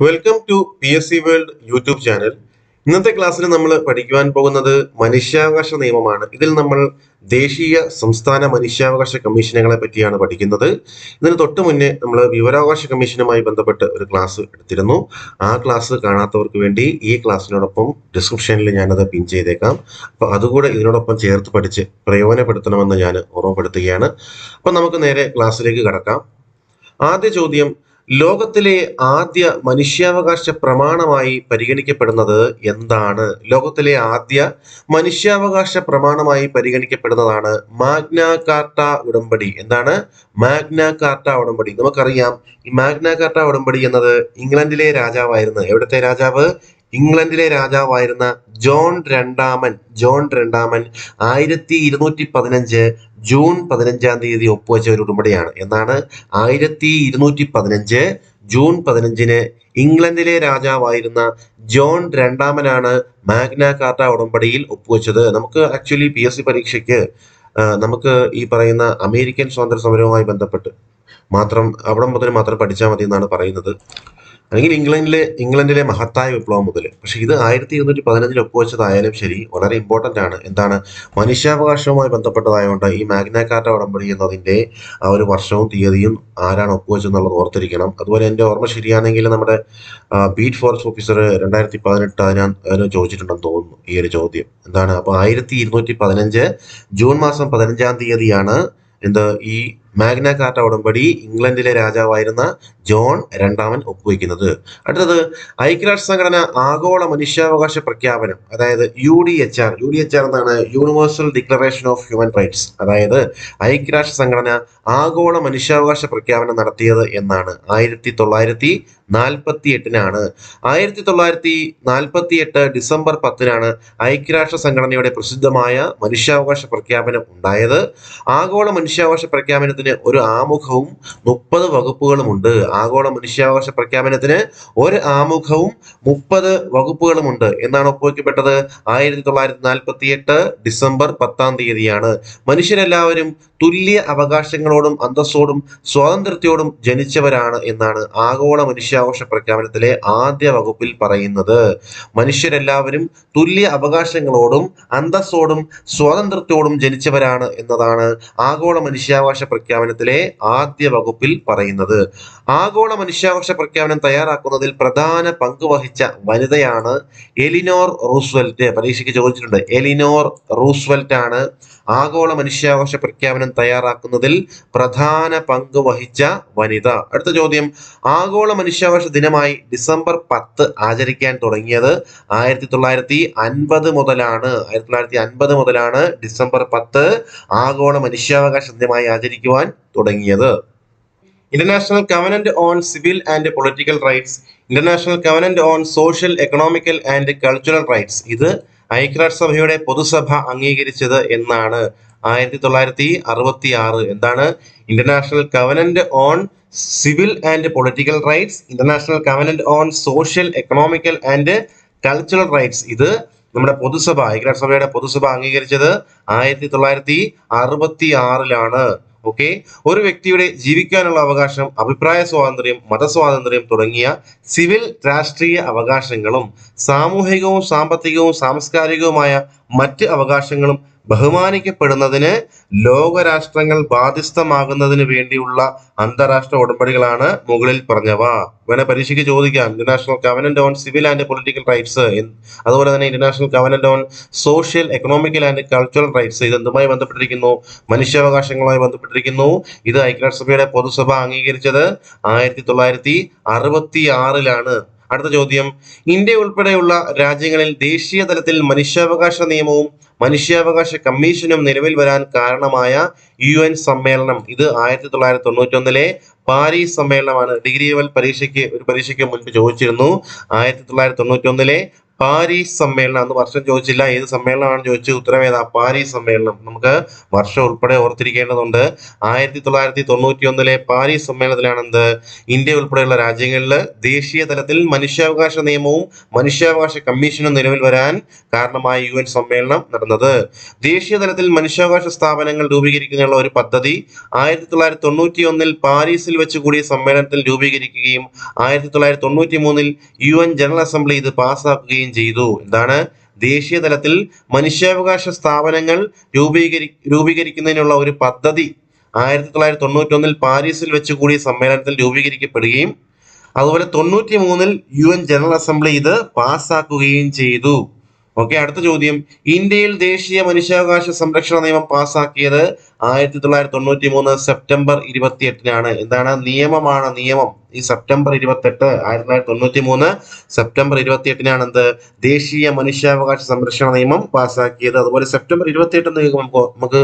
Welcome to PSC world YouTube channel. ഇന്നത്തെ ക്ലാസ്സിൽ നമ്മൾ പഠിക്കുവാൻ പോകുന്നത് മനുഷ്യാവകാശ നിയമമാണ്. ഇതിൽ നമ്മൾ ദേശീയ സംസ്ഥാന മനുഷ്യാവകാശ കമ്മീഷനുകളെ പറ്റിയാണ് പഠിക്കുന്നത്. ഇതിന് തൊട്ട് മുന്നേ നമ്മൾ വിവരാവകാശ കമ്മീഷനുമായി ബന്ധപ്പെട്ട് ഒരു ക്ലാസ് എടുത്തിരുന്നു. ആ ക്ലാസ് കാണാത്തവർക്ക് വേണ്ടി ഈ ക്ലാസ്സിനോടൊപ്പം ഡിസ്ക്രിപ്ഷനിൽ ഞാനത് പിൻ ചെയ്തേക്കാം. അപ്പോൾ അതുകൂടെ ഇതിനോടൊപ്പം ചേർത്ത് പഠിച്ച് പ്രയോജനപ്പെടുത്തണമെന്ന് ഞാൻ ഓർമ്മപ്പെടുത്തുകയാണ്. അപ്പം നമുക്ക് നേരെ ക്ലാസ്സിലേക്ക് കടക്കാം. ആദ്യ ചോദ്യം: ലോകത്തിലെ ആദ്യ മനുഷ്യാവകാശ പ്രമാണമായി പരിഗണിക്കപ്പെടുന്നത് എന്താണ്? ലോകത്തിലെ ആദ്യ മനുഷ്യാവകാശ പ്രമാണമായി പരിഗണിക്കപ്പെടുന്നതാണ് മാഗ്ന കാർട്ട ഉടമ്പടി. എന്താണ് മാഗ്ന കാർട്ട ഉടമ്പടി? നമുക്കറിയാം, ഈ മാഗ്ന കാർട്ട ഉടമ്പടി എന്നത് ഇംഗ്ലണ്ടിലെ രാജാവായിരുന്നു. എവിടുത്തെ രാജാവ്? ഇംഗ്ലണ്ടിലെ രാജാവായിരുന്ന ജോൺ രണ്ടാമൻ 1215 ജൂൺ 15 ഒപ്പുവെച്ച ഒരു ഉടമ്പടിയാണ്. എന്നാണ് 1215 ജൂൺ 15 ഇംഗ്ലണ്ടിലെ രാജാവായിരുന്ന ജോൺ രണ്ടാമനാണ് മാഗ്ന കാർട്ട ഉടമ്പടിയിൽ ഒപ്പുവെച്ചത്. നമുക്ക് ആക്ച്വലി PSC പരീക്ഷയ്ക്ക് നമുക്ക് ഈ പറയുന്ന അമേരിക്കൻ സ്വാതന്ത്ര്യ സമരവുമായി ബന്ധപ്പെട്ട് അവിടെ മുതൽ മാത്രം പഠിച്ചാൽ മതി എന്നാണ് പറയുന്നത്, അല്ലെങ്കിൽ ഇംഗ്ലണ്ടിലെ മഹത്തായ വിപ്ലവം മുതൽ. പക്ഷെ ഇത് 1215 ഒപ്പുവെച്ചതായാലും ശരി, വളരെ ഇമ്പോർട്ടൻ്റ് ആണ്. എന്താണ്? മനുഷ്യാവകാശവുമായി ബന്ധപ്പെട്ടതായതുകൊണ്ട് ഈ മാഗ്ന കാർട്ട ഉടമ്പടി എന്നതിൻ്റെ ആ ഒരു വർഷവും തീയതിയും ആരാണ് ഒപ്പുവെച്ചെന്നുള്ളത് ഓർത്തിരിക്കണം. അതുപോലെ എൻ്റെ ഓർമ്മ ശരിയാണെങ്കിൽ നമ്മുടെ ബീറ്റ് ഫോറസ്റ്റ് ഓഫീസർ 2018 അതിന് ചോദിച്ചിട്ടുണ്ടെന്ന് തോന്നുന്നു ഈ ഒരു ചോദ്യം. എന്താണ്? അപ്പോൾ 1215 ജൂൺ മാസം 15 ഈ മാഗ്ന കാർട്ട ഉടമ്പടി ഇംഗ്ലണ്ടിലെ രാജാവായിരുന്ന ജോൺ രണ്ടാമൻ ഒപ്പുവെക്കുന്നത്. അടുത്തത്, ഐക്യരാഷ്ട്ര സംഘടന ആഗോള മനുഷ്യാവകാശ പ്രഖ്യാപനം, അതായത് UDHR എന്താണ്? Universal declaration of human rights. അതായത് ഐക്യരാഷ്ട്ര സംഘടന ആഗോള മനുഷ്യാവകാശ പ്രഖ്യാപനം നടത്തിയത് എന്നാണ്? 1948 1948 ഡിസംബർ 10 ഐക്യരാഷ്ട്ര സംഘടനയുടെ പ്രസിദ്ധമായ മനുഷ്യാവകാശ പ്രഖ്യാപനം ഉണ്ടായത്. ആഗോള മനുഷ്യാവകാശ പ്രഖ്യാപനത്തിന് ഒരു ആമുഖവും 30 വകുപ്പുകളുമുണ്ട്. ആഗോള മനുഷ്യാവകാശ പ്രഖ്യാപനത്തിന് ഒരു ആമുഖവും 30 വകുപ്പുകളുമുണ്ട്. എന്നാണ് ഒപ്പുവെക്കപ്പെട്ടത്? 1948 ഡിസംബർ 10 മനുഷ്യരെല്ലാവരും തുല്യ അവകാശങ്ങളോടും അന്തസ്സോടും സ്വാതന്ത്ര്യത്തോടും ജനിച്ചവരാണ് എന്നാണ് ആഗോള മനുഷ്യാവകാശ പ്രഖ്യാപനത്തിലെ ആദ്യ വകുപ്പിൽ പറയുന്നത്. മനുഷ്യരെല്ലാവരും തുല്യ അവകാശങ്ങളോടും അന്തസ്സോടും സ്വാതന്ത്ര്യത്തോടും ജനിച്ചവരാണ് എന്നതാണ് ആഗോള മനുഷ്യാവകാശ പ്രഖ്യാപനത്തിലെ ആദ്യ വകുപ്പിൽ പറയുന്നത്. ആഗോള മനുഷ്യാവകാശ പ്രഖ്യാപനം തയ്യാറാക്കുന്നതിൽ പ്രധാന പങ്ക് വഹിച്ച വനിതയാണ് എലിനോർ റൂസ്വെൽറ്റ്. പരീക്ഷയ്ക്ക് ചോദിച്ചിട്ടുണ്ട്. എലിനോർ റൂസ്വെൽറ്റ് ആണ് ആഗോള മനുഷ്യാവകാശ പ്രഖ്യാപനം തയ്യാറാക്കുന്നതിൽ പ്രധാന പങ്ക് വഹിച്ച വനിത. അടുത്ത ചോദ്യം, ആഗോള മനുഷ്യാവകാശ ദിനമായി ഡിസംബർ 10 ആചരിക്കാൻ തുടങ്ങിയത് 1950 മുതലാണ്. 1950 മുതലാണ് ഡിസംബർ 10 ആഗോള മനുഷ്യാവകാശ ദിനമായി ആചരിക്കുവാൻ തുടങ്ങിയത്. International covenant on civil and political rights, international covenant on social, economical and cultural rights, ഇത് ഐക്യരാഷ്ട്രസഭയുടെ പൊതുസഭ അംഗീകരിച്ചത് എന്നാണ്? 1966. എന്താണ്? International covenant on civil and political rights, international covenant on social, economical and cultural rights, ഇത് നമ്മുടെ പൊതുസഭ, ഐക്യരാഷ്ട്രസഭയുടെ പൊതുസഭ അംഗീകരിച്ചത് 1966. ഓക്കെ. ഒരു വ്യക്തിയുടെ ജീവിക്കാനുള്ള അവകാശം, അഭിപ്രായ സ്വാതന്ത്ര്യം, മതസ്വാതന്ത്ര്യം തുടങ്ങിയ സിവിൽ രാഷ്ട്രീയ അവകാശങ്ങളും സാമൂഹികവും സാമ്പത്തികവും സാംസ്കാരികവുമായ മറ്റ് അവകാശങ്ങളും ബഹുമാനിക്കപ്പെടുന്നതിന് ലോകരാഷ്ട്രങ്ങൾ ബാധ്യസ്ഥമാകുന്നതിന് വേണ്ടിയുള്ള അന്താരാഷ്ട്ര ഉടമ്പടികളാണ് മുകളിൽ പറഞ്ഞവ. വേണേ പരീക്ഷയ്ക്ക് ചോദിക്കാം. International covenant on civil and political rights, അതുപോലെ തന്നെ international covenant on social, economical and cultural rights, ഇത് എന്തുമായി ബന്ധപ്പെട്ടിരിക്കുന്നു? മനുഷ്യാവകാശങ്ങളുമായി ബന്ധപ്പെട്ടിരിക്കുന്നു. ഇത് ഐക്യരാഷ്ട്രസഭയുടെ പൊതുസഭ അംഗീകരിച്ചത് 1966. അടുത്ത ചോദ്യം, ഇന്ത്യ ഉൾപ്പെടെയുള്ള രാജ്യങ്ങളിൽ ദേശീയ തലത്തിൽ മനുഷ്യാവകാശ നിയമവും മനുഷ്യാവകാശ കമ്മീഷനും നിലവിൽ വരാൻ കാരണമായ UN സമ്മേളനം, ഇത് 1991 പാരീസ് സമ്മേളനമാണ്. ഡിഗ്രി ലെവൽ പരീക്ഷയ്ക്ക് മുൻപ് ചോദിച്ചിരുന്നു. 1991 പാരീസ് സമ്മേളനം. അന്ന് വർഷം ചോദിച്ചില്ല, ഏത് സമ്മേളനമാണ് ചോദിച്ചു, ഉത്തരം ഏതാ? പാരീസ് സമ്മേളനം. നമുക്ക് വർഷം ഉൾപ്പെടെ ഓർത്തിരിക്കേണ്ടതുണ്ട്. 1991 പാരീസ് സമ്മേളനത്തിലാണ് ഇന്ത്യ ഉൾപ്പെടെയുള്ള രാജ്യങ്ങളിൽ ദേശീയ തലത്തിൽ മനുഷ്യാവകാശ നിയമവും മനുഷ്യാവകാശ കമ്മീഷനും നിലവിൽ വരാൻ കാരണമായ UN സമ്മേളനം നടന്നത്. ദേശീയ തലത്തിൽ മനുഷ്യാവകാശ സ്ഥാപനങ്ങൾ രൂപീകരിക്കുന്നതിനുള്ള ഒരു പദ്ധതി 1991 പാരീസിൽ വെച്ച് കൂടിയ സമ്മേളനത്തിൽ രൂപീകരിക്കുകയും 1993 UN ജനറൽ അസംബ്ലി ഇത് പാസ്സാക്കുകയും ചെയ്തു. എന്താണ്? ദേശീയ തലത്തിൽ മനുഷ്യാവകാശ സ്ഥാപനങ്ങൾ രൂപീകരിക്കുന്നതിനുള്ള ഒരു പദ്ധതി 1991 പാരീസിൽ വെച്ച് കൂടിയ സമ്മേളനത്തിൽ രൂപീകരിക്കപ്പെടുകയും അതുപോലെ 93 UN ജനറൽ അസംബ്ലി ഇത് പാസ്സാക്കുകയും ചെയ്തു. ഓക്കെ, അടുത്ത ചോദ്യം. ഇന്ത്യയിൽ ദേശീയ മനുഷ്യാവകാശ സംരക്ഷണ നിയമം പാസ്സാക്കിയത് 1993 സെപ്റ്റംബർ 28-നാണ്. എന്താണ്? നിയമമാണ്, നിയമം. ഈ സെപ്റ്റംബർ 28, 1993 സെപ്റ്റംബർ 28-നാണ് ദേശീയ മനുഷ്യാവകാശ സംരക്ഷണ നിയമം പാസ്സാക്കിയത്. അതുപോലെ സെപ്റ്റംബർ 28 നമുക്ക്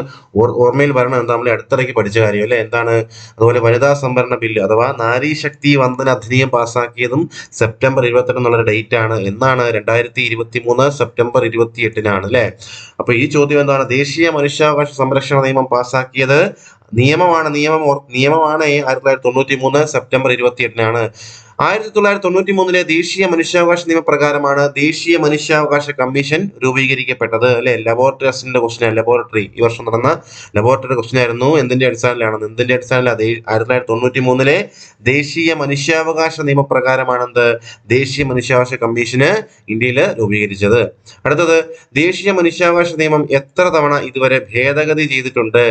ഓർമ്മയിൽ വരണം, നമ്മൾ അടുത്തിടയ്ക്ക് പഠിച്ച കാര്യം അല്ലെ. എന്താണ്? അതുപോലെ വനിതാ സംവരണ ബില്ല് അഥവാ നാരി ശക്തി വന്ദന അധിനിയം പാസ്സാക്കിയതും സെപ്റ്റംബർ 28 എന്നുള്ളൊരു ഡേറ്റ് ആണ്. എന്നാണ്? 2023 സെപ്റ്റംബർ 28-നാണ് അല്ലെ. അപ്പൊ ഈ ചോദ്യം എന്താണ്? ദേശീയ മനുഷ്യാവകാശ സംരക്ഷണ നിയമം പാസ്സാക്കിയത് നിയമമാണ് 1993 സെപ്റ്റംബർ 28-നാണ്. 1993 ദേശീയ മനുഷ്യാവകാശ നിയമപ്രകാരമാണ് ദേശീയ മനുഷ്യാവകാശ കമ്മീഷൻ രൂപീകരിക്കപ്പെട്ടത് അല്ലെ. ലബോറട്ടറി അസിസ്റ്റന്റ് ക്വസ്റ്റ്യൻ, ലബോറട്ടറി ഈ വർഷം നടന്ന ലബോറട്ടറി ക്വസ്റ്റ്യൻ ആയിരുന്നു. എന്തിന്റെ അടിസ്ഥാനത്തിലാണ്? 1993 ദേശീയ മനുഷ്യാവകാശ നിയമപ്രകാരമാണ് ദേശീയ മനുഷ്യാവകാശ കമ്മീഷന് ഇന്ത്യയിൽ രൂപീകരിച്ചത്. അടുത്തത്, ദേശീയ മനുഷ്യാവകാശ നിയമം എത്ര തവണ ഇതുവരെ ഭേദഗതി ചെയ്തിട്ടുണ്ട്?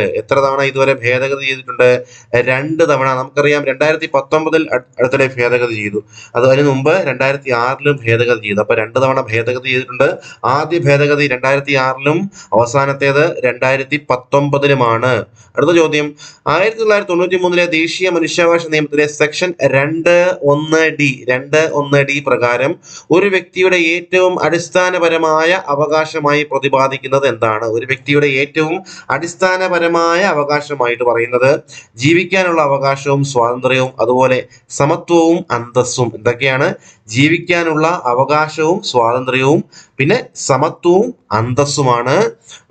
2 തവണ. നമുക്കറിയാം 2019 അടുത്തിടെ ഭേദഗതി ചെയ്തു. അതിനു മുമ്പ് 2006 ഭേദഗതി ചെയ്തു. അപ്പൊ 2 തവണ ഭേദഗതി ചെയ്തിട്ടുണ്ട്. ആദ്യ ഭേദഗതി 2006 അവസാനത്തേത് 2019 അടുത്ത ചോദ്യം. 1993 ദേശീയ മനുഷ്യാവകാശ നിയമത്തിലെ സെക്ഷൻ 2(1)(d) പ്രകാരം ഒരു വ്യക്തിയുടെ ഏറ്റവും അടിസ്ഥാനപരമായ അവകാശമായി പ്രതിപാദിക്കുന്നത് എന്താണ്? ഒരു വ്യക്തിയുടെ ഏറ്റവും അടിസ്ഥാനപരമായ അവകാശമായിട്ട് പറയുന്നത് ജീവിക്കാനുള്ള അവകാശവും സ്വാതന്ത്ര്യവും അതുപോലെ സമത്വവും അന്തസ്സും. എന്തൊക്കെയാണ്? ജീവിക്കാനുള്ള അവകാശവും സ്വാതന്ത്ര്യവും പിന്നെ സമത്വവും അന്തസ്സുമാണ്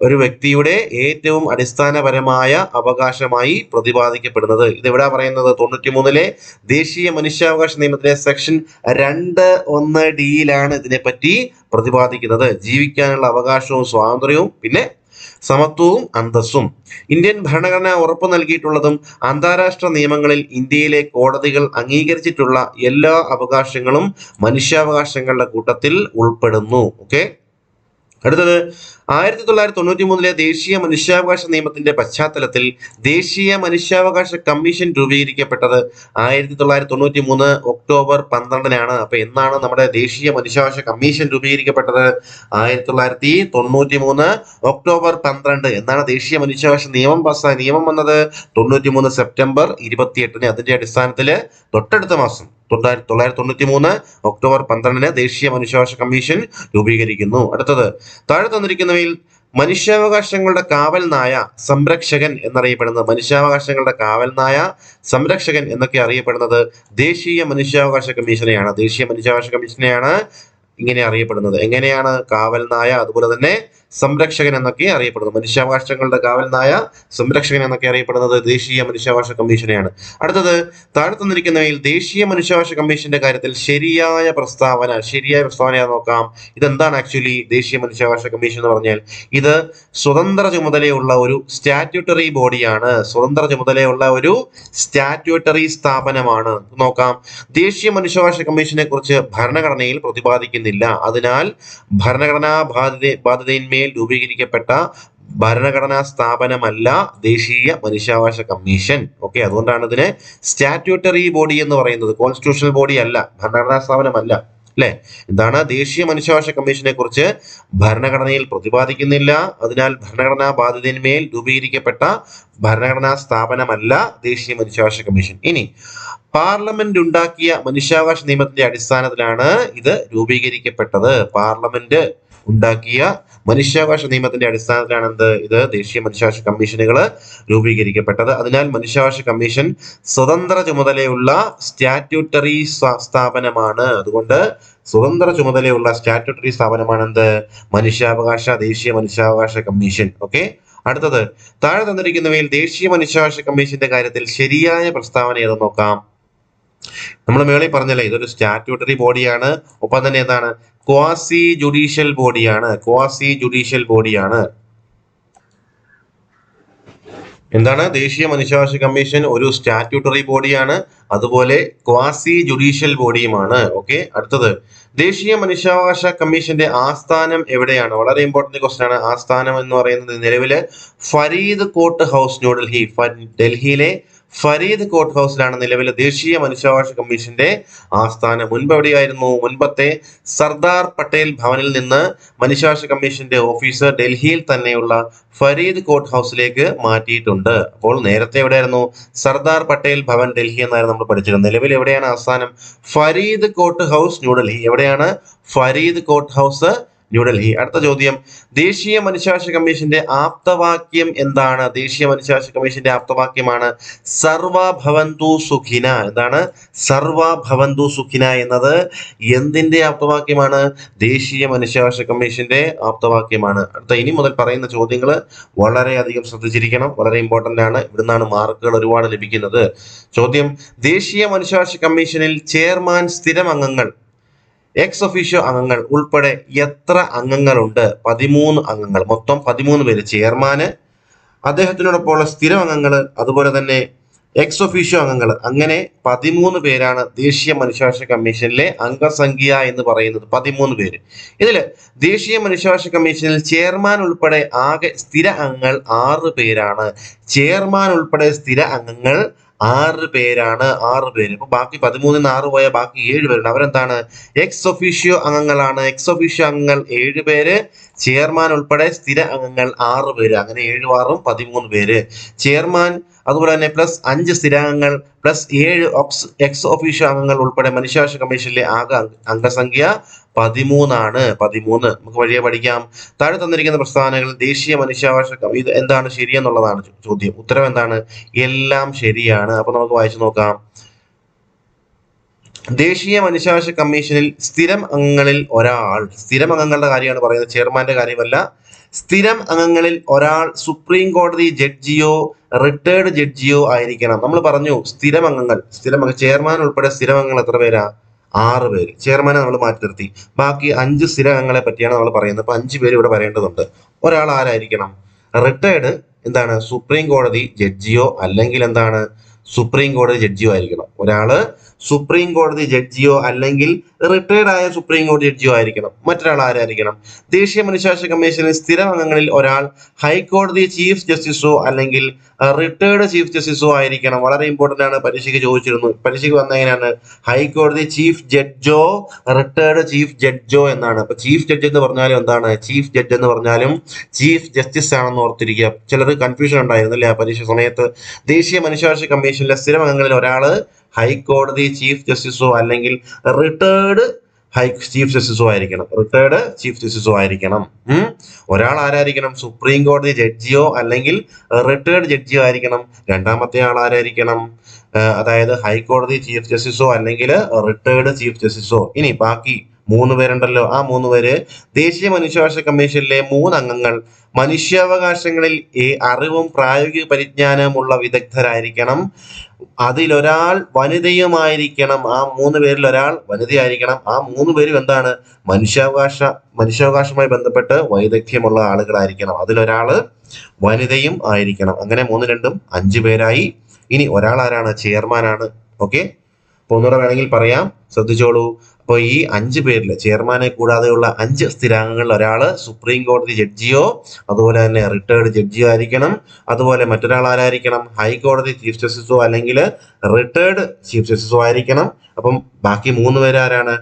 ഒരു വ്യക്തിയുടെ ഏറ്റവും അടിസ്ഥാനപരമായ അവകാശമായി പ്രതിപാദിക്കപ്പെടുന്നത്. ഇത് എവിടാ പറയുന്നത്? 93 ദേശീയ മനുഷ്യാവകാശ നിയമത്തിലെ സെക്ഷൻ 2(1)(d)യിലാണ് ഇതിനെപ്പറ്റി പ്രതിപാദിക്കുന്നത്. ജീവിക്കാനുള്ള അവകാശവും സ്വാതന്ത്ര്യവും പിന്നെ സമത്വവും അന്തസ്സും. ഇന്ത്യൻ ഭരണഘടന ഉറപ്പു നൽകിയിട്ടുള്ളതും അന്താരാഷ്ട്ര നിയമങ്ങളിൽ ഇന്ത്യയിലെ കോടതികൾ അംഗീകരിച്ചിട്ടുള്ള എല്ലാ അവകാശങ്ങളും മനുഷ്യാവകാശങ്ങളുടെ കൂട്ടത്തിൽ ഉൾപ്പെടുന്നു. ഓക്കെ, അടുത്തത് 1993 ദേശീയ മനുഷ്യാവകാശ നിയമത്തിന്റെ പശ്ചാത്തലത്തിൽ ദേശീയ മനുഷ്യാവകാശ കമ്മീഷൻ രൂപീകരിക്കപ്പെട്ടത് 1993 ഒക്ടോബർ 12-നാണ്. അപ്പൊ എന്നാണ് നമ്മുടെ ദേശീയ മനുഷ്യാവകാശ കമ്മീഷൻ രൂപീകരിക്കപ്പെട്ടത്? 1993 ഒക്ടോബർ 12 എന്നാണ് ദേശീയ മനുഷ്യാവകാശ നിയമം പാസ്സായ നിയമം വന്നത് 93 സെപ്റ്റംബർ 28-ന്. അതിന്റെ അടിസ്ഥാനത്തില് തൊട്ടടുത്ത മാസം 1993 ഒക്ടോബർ 12-ന് ദേശീയ മനുഷ്യാവകാശ കമ്മീഷൻ രൂപീകരിക്കുന്നു. അടുത്തത്, താഴെ തന്നിരിക്കുന്നവയിൽ മനുഷ്യാവകാശങ്ങളുടെ കാവൽ നായ സംരക്ഷകൻ എന്നറിയപ്പെടുന്നത്, മനുഷ്യാവകാശങ്ങളുടെ കാവൽ നായ സംരക്ഷകൻ എന്നൊക്കെ അറിയപ്പെടുന്നത് ദേശീയ മനുഷ്യാവകാശ കമ്മീഷനെയാണ്. ദേശീയ മനുഷ്യാവകാശ കമ്മീഷനെയാണ് ഇങ്ങനെ അറിയപ്പെടുന്നത്. എങ്ങനെയാണ്? കാവൽ നായ അതുപോലെ തന്നെ സംരക്ഷകൻ എന്നൊക്കെ അറിയപ്പെടുന്നത്. മനുഷ്യാവകാശങ്ങളുടെ കാവൽ നായ സംരക്ഷകൻ എന്നൊക്കെ അറിയപ്പെടുന്നത് ദേശീയ മനുഷ്യാവകാശ കമ്മീഷനെയാണ്. അടുത്തത്, താഴെ തന്നിരിക്കുന്നവയിൽ ദേശീയ മനുഷ്യാവകാശ കമ്മീഷന്റെ കാര്യത്തിൽ ശരിയായ പ്രസ്താവന നോക്കാം. ഇതെന്താണ് ആക്ച്വലി ദേശീയ മനുഷ്യാവകാശ കമ്മീഷൻ എന്ന് പറഞ്ഞാൽ? ഇത് സ്വതന്ത്ര ചുമതലയുള്ള ഒരു സ്റ്റാറ്റ്യൂട്ടറി ബോഡിയാണ്. സ്വതന്ത്ര ചുമതലയുള്ള ഒരു സ്റ്റാറ്റ്യൂട്ടറി സ്ഥാപനമാണ്. നോക്കാം, ദേശീയ മനുഷ്യാവകാശ കമ്മീഷനെ കുറിച്ച് ഭരണഘടനയിൽ പ്രതിപാദിക്കുന്നില്ല. അതിനാൽ ഭരണഘടനാ ബാധ്യതയിന്മേൽ രൂപീകരിക്കപ്പെട്ട ഭരണഘടനാ സ്ഥാപനമല്ല ദേശീയ മനുഷ്യാവകാശ കമ്മീഷൻ. ഓക്കെ, അതുകൊണ്ടാണ് ഇതിനെ സ്റ്റാറ്റ്യൂട്ടറി ബോഡി എന്ന് പറയുന്നത്. കോൺസ്റ്റിറ്റ്യൂഷണൽ ബോഡി അല്ല, ഭരണഘടനാ സ്ഥാപനമല്ല അല്ലെ. എന്താണ്? ദേശീയ മനുഷ്യാവകാശ കമ്മീഷനെ കുറിച്ച് ഭരണഘടനയിൽ പ്രതിപാദിക്കുന്നില്ല. അതിനാൽ ഭരണഘടനാ ബാധ്യതയിന്മേൽ രൂപീകരിക്കപ്പെട്ട ഭരണഘടനാ സ്ഥാപനമല്ല ദേശീയ മനുഷ്യാവകാശ കമ്മീഷൻ. ഇനി പാർലമെന്റ് ഉണ്ടാക്കിയ മനുഷ്യാവകാശ നിയമത്തിന്റെ അടിസ്ഥാനത്തിലാണ് ഇത് രൂപീകരിക്കപ്പെട്ടത്. പാർലമെന്റ് ഉണ്ടാക്കിയ മനുഷ്യാവകാശ നിയമത്തിന്റെ അടിസ്ഥാനത്തിലാണ് ഇത് ദേശീയ മനുഷ്യാവകാശ കമ്മീഷനുകൾ രൂപീകരിക്കപ്പെട്ടത്. അതിനാൽ മനുഷ്യാവകാശ കമ്മീഷൻ സ്വതന്ത്ര ചുമതലയുള്ള സ്റ്റാറ്റ്യൂട്ടറി സ്ഥാപനമാണ്. അതുകൊണ്ട് സ്വതന്ത്ര ചുമതലയുള്ള സ്റ്റാറ്റ്യൂട്ടറി സ്ഥാപനമാണ് എന്ത്? ദേശീയ മനുഷ്യാവകാശ കമ്മീഷൻ. ഓക്കെ, അടുത്തത് താഴെ തന്നിരിക്കുന്നവയിൽ ദേശീയ മനുഷ്യാവകാശ കമ്മീഷന്റെ കാര്യത്തിൽ ശരിയായ പ്രസ്താവന ഏതെന്ന് നോക്കാം. നമ്മൾ മേളിൽ പറഞ്ഞല്ലേ, ഇതൊരു സ്റ്റാറ്റ്യൂട്ടറി ബോഡിയാണ്, ഒപ്പം തന്നെ എന്താണ്, ക്വാസി ജുഡീഷ്യൽ ബോഡിയാണ്. എന്താണ്? ദേശീയ മനുഷ്യാവകാശ കമ്മീഷൻ ഒരു സ്റ്റാറ്റ്യൂട്ടറി ബോഡിയാണ്, അതുപോലെ ക്വാസി ജുഡീഷ്യൽ ബോഡിയുമാണ്. ഓക്കെ, അടുത്തത് ദേശീയ മനുഷ്യാവകാശ കമ്മീഷന്റെ ആസ്ഥാനം എവിടെയാണ്? വളരെ ഇമ്പോർട്ടന്റ് ക്വസ്റ്റ്യൻ ആണ്. ആസ്ഥാനം എന്ന് പറയുന്നത് നിലവില് ഫരീദ് കോട്ട് ഹൗസ്, ന്യൂഡൽഹി. ഡൽഹിയിലെ ഫരീദ് കോട്ട് ഹൗസിലാണ് നിലവിലെ ദേശീയ മനുഷ്യാവകാശ കമ്മീഷന്റെ ആസ്ഥാനം. മുൻപ് എവിടെയായിരുന്നു? മുൻപത്തെ സർദാർ പട്ടേൽ ഭവനിൽ നിന്ന് മനുഷ്യാവകാശ കമ്മീഷന്റെ ഓഫീസ് ഡൽഹിയിൽ തന്നെയുള്ള ഫരീദ് കോട്ട് ഹൗസിലേക്ക് മാറ്റിയിട്ടുണ്ട്. അപ്പോൾ നേരത്തെ എവിടെയായിരുന്നു? സർദാർ പട്ടേൽ ഭവൻ ഡൽഹി എന്നായിരുന്നു നമ്മൾ പഠിച്ചിരുന്നത്. നിലവിൽ എവിടെയാണ് ആസ്ഥാനം? Faridkot house, New Delhi. എവിടെയാണ്? Faridkot house, New Delhi. അടുത്ത ചോദ്യം, ദേശീയ മനുഷ്യാവകാശ കമ്മീഷന്റെ ആപ്തവാക്യം എന്താണ്? ദേശീയ മനുഷ്യാവകാശ കമ്മീഷന്റെ ആപ്തവാക്യമാണ് സർവ ഭവന്തു സുഖിന. എന്താണ്? സർവ ഭവന്തു സുഖിന എന്നത് എന്തിന്റെ ആപ്തവാക്യമാണ്? ദേശീയ മനുഷ്യാവകാശ കമ്മീഷന്റെ ആപ്തവാക്യമാണ്. അടുത്ത ഇനി മുതൽ പറയുന്ന ചോദ്യങ്ങൾ വളരെയധികം ശ്രദ്ധിച്ചിരിക്കണം, വളരെ ഇമ്പോർട്ടന്റ് ആണ്. ഇവിടുന്നാണ് മാർക്കുകൾ ഒരുപാട് ലഭിക്കുന്നത്. ചോദ്യം, ദേശീയ മനുഷ്യാവകാശ കമ്മീഷനിൽ ചെയർമാൻ സ്ഥിരം അംഗങ്ങൾ എക്സ് ഒഫീഷ്യോ അംഗങ്ങൾ ഉൾപ്പെടെ എത്ര അംഗങ്ങളുണ്ട്? 13 അംഗങ്ങൾ. മൊത്തം 13 പേര്. ചെയർമാന്, അദ്ദേഹത്തിനോടൊപ്പമുള്ള സ്ഥിരം അംഗങ്ങൾ, അതുപോലെ തന്നെ എക്സ് ഒഫീഷ്യോ അംഗങ്ങൾ, അങ്ങനെ 13 പേരാണ് ദേശീയ മനുഷ്യാവകാശ കമ്മീഷനിലെ അംഗസംഖ്യ എന്ന് പറയുന്നത്. 13 പേര്. ഇതില് ദേശീയ മനുഷ്യാവകാശ കമ്മീഷനിൽ ചെയർമാൻ ഉൾപ്പെടെ ആകെ സ്ഥിര അംഗങ്ങൾ 6 പേരാണ്. ചെയർമാൻ ഉൾപ്പെടെ സ്ഥിര അംഗങ്ങൾ 6 പേരാണ്. 6 പേര്. അപ്പൊ ബാക്കി 13-ന് 6 പോയാൽ ബാക്കി 7 പേരുണ്ട്. അവരെന്താണ്? എക്സ് ഒഫീഷ്യോ അംഗങ്ങളാണ്. എക്സ് ഒഫീഷ്യോ അംഗങ്ങൾ 7 പേര്, ചെയർമാൻ ഉൾപ്പെടെ സ്ഥിര അംഗങ്ങൾ 6 പേര്. അങ്ങനെ 7 6 13 പേര്. ചെയർമാൻ, അതുപോലെ തന്നെ പ്ലസ് 5 സ്ഥിരാംഗങ്ങൾ പ്ലസ് 7 എക്സ് ഒഫീഷ്യോ അംഗങ്ങൾ ഉൾപ്പെടെ മനുഷ്യാവകാശ കമ്മീഷനിലെ ആകെ അംഗസംഖ്യ 13 ആണ്. 13. നമുക്ക് വഴിയെ പഠിക്കാം. താഴെ തന്നിരിക്കുന്ന പ്രസ്താവനകൾ ദേശീയ മനുഷ്യാവകാശ ഇത് എന്താണ് ശരിയെന്നുള്ളതാണ് ചോദ്യം. ഉത്തരം എന്താണ്? എല്ലാം ശരിയാണ്. അപ്പൊ നമുക്ക് വായിച്ചു നോക്കാം. ദേശീയ മനുഷ്യാവകാശ കമ്മീഷനിൽ സ്ഥിരം അംഗങ്ങളിൽ ഒരാൾ, സ്ഥിരം അംഗങ്ങളുടെ കാര്യമാണ് പറയുന്നത്, ചെയർമാന്റെ കാര്യമല്ല. സ്ഥിരം അംഗങ്ങളിൽ ഒരാൾ സുപ്രീം കോടതി ജഡ്ജിയോ റിട്ടയർഡ് ജഡ്ജിയോ ആയിരിക്കണം. നമ്മൾ പറഞ്ഞു സ്ഥിരം അംഗങ്ങൾ, ചെയർമാൻ ഉൾപ്പെടെ സ്ഥിരം അംഗങ്ങൾ എത്ര പേരാ? 6 പേര്. ചെയർമാനെ നമ്മൾ മാറ്റി നിർത്തി. ബാക്കി 5 സ്ഥിര അംഗങ്ങളെ പറ്റിയാണ് നമ്മൾ പറയുന്നത്. അപ്പൊ 5 പേര് ഇവിടെ പറയേണ്ടതുണ്ട്. ഒരാൾ ആരായിരിക്കണം? റിട്ടയർഡ് എന്താണ്? സുപ്രീം കോടതി ജഡ്ജിയോ അല്ലെങ്കിൽ എന്താണ്? സുപ്രീം കോടതി ജഡ്ജിയോ ആയിരിക്കണം. ഒരാള് സുപ്രീം കോടതി ജഡ്ജിയോ അല്ലെങ്കിൽ റിട്ടയർഡ് ആയ സുപ്രീം കോടതി ജഡ്ജിയോ ആയിരിക്കണം. മറ്റൊരാൾ ആരായിരിക്കണം? ദേശീയ മനുഷ്യാവകാശ കമ്മീഷനിൽ സ്ഥിരം അംഗങ്ങളിൽ ഒരാൾ ഹൈക്കോടതി ചീഫ് ജസ്റ്റിസോ അല്ലെങ്കിൽ റിട്ടയർഡ് ചീഫ് ജസ്റ്റിസോ ആയിരിക്കണം. വളരെ ഇമ്പോർട്ടന്റ് ആണ്. പരീക്ഷയ്ക്ക് ചോദിച്ചിരുന്നു. പരീക്ഷയ്ക്ക് വന്ന എങ്ങനെയാണ്? ഹൈക്കോടതി ചീഫ് ജഡ്ജോ റിട്ടയർഡ് ചീഫ് ജഡ്ജോ എന്നാണ്. അപ്പൊ ചീഫ് ജഡ്ജ് എന്ന് പറഞ്ഞാലും എന്താണ്? ചീഫ് ജഡ്ജ് എന്ന് പറഞ്ഞാലും ചീഫ് ജസ്റ്റിസ് ആണെന്ന് ഓർത്തിരിക്കുക. ചിലർ കൺഫ്യൂഷൻ ഉണ്ടായിരുന്നില്ലേ ആ പരീക്ഷ സമയത്ത്? ദേശീയ മനുഷ്യാവകാശ കമ്മീഷനിലെ സ്ഥിരം അംഗങ്ങളിൽ ഒരാള് ഹൈക്കോടതി ചീഫ് ജസ്റ്റിസോ അല്ലെങ്കിൽ റിട്ടയർഡ് ചീഫ് ജസ്റ്റിസോ ആയിരിക്കണം. റിട്ടയർഡ് ചീഫ് ജസ്റ്റിസോ ആയിരിക്കണം. ഒരാൾ ആരായിരിക്കണം? സുപ്രീം കോടതി ജഡ്ജിയോ അല്ലെങ്കിൽ റിട്ടയർഡ് ജഡ്ജിയോ ആയിരിക്കണം. രണ്ടാമത്തെ ആൾ ആരായിരിക്കണം? അതായത് ഹൈക്കോടതി ചീഫ് ജസ്റ്റിസോ അല്ലെങ്കിൽ റിട്ടയർഡ് ചീഫ് ജസ്റ്റിസോ. ഇനി ബാക്കി 3 പേരുണ്ടല്ലോ. ആ 3 പേര് ദേശീയ മനുഷ്യാവകാശ കമ്മീഷനിലെ 3 അംഗങ്ങൾ മനുഷ്യാവകാശങ്ങളിൽ അറിവും പ്രായോഗിക പരിജ്ഞാനമുള്ള വിദഗ്ധരായിരിക്കണം. അതിലൊരാൾ വനിതയുമായിരിക്കണം. ആ 3 പേരിൽ ഒരാൾ വനിതയായിരിക്കണം. ആ 3 പേരും എന്താണ്? മനുഷ്യാവകാശവുമായി ബന്ധപ്പെട്ട് വൈദഗ്ധ്യമുള്ള ആളുകളായിരിക്കണം. അതിലൊരാള് വനിതയും ആയിരിക്കണം. അങ്ങനെ 3 2 5 പേരായി. ഇനി ഒരാൾ ആരാണ്? ചെയർമാനാണ്. ഓക്കെ, അപ്പൊ ഒന്നുകൂടെ വേണമെങ്കിൽ പറയാം, ശ്രദ്ധിച്ചോളൂ. അപ്പോൾ ഈ 5 പേരിൽ ചെയർമാനെ കൂടാതെയുള്ള 5 സ്ഥിരാംഗങ്ങളിൽ ഒരാള് സുപ്രീം കോടതി ജഡ്ജിയോ അതുപോലെ തന്നെ റിട്ടയർഡ് ജഡ്ജിയോ ആയിരിക്കണം. അതുപോലെ മറ്റൊരാൾ ആരായിരിക്കണം? ഹൈക്കോടതി ചീഫ് ജസ്റ്റിസോ അല്ലെങ്കിൽ റിട്ടയർഡ് ചീഫ് ജസ്റ്റിസോ ആയിരിക്കണം. അപ്പം ബാക്കി 3 പേര് ആരാണ്?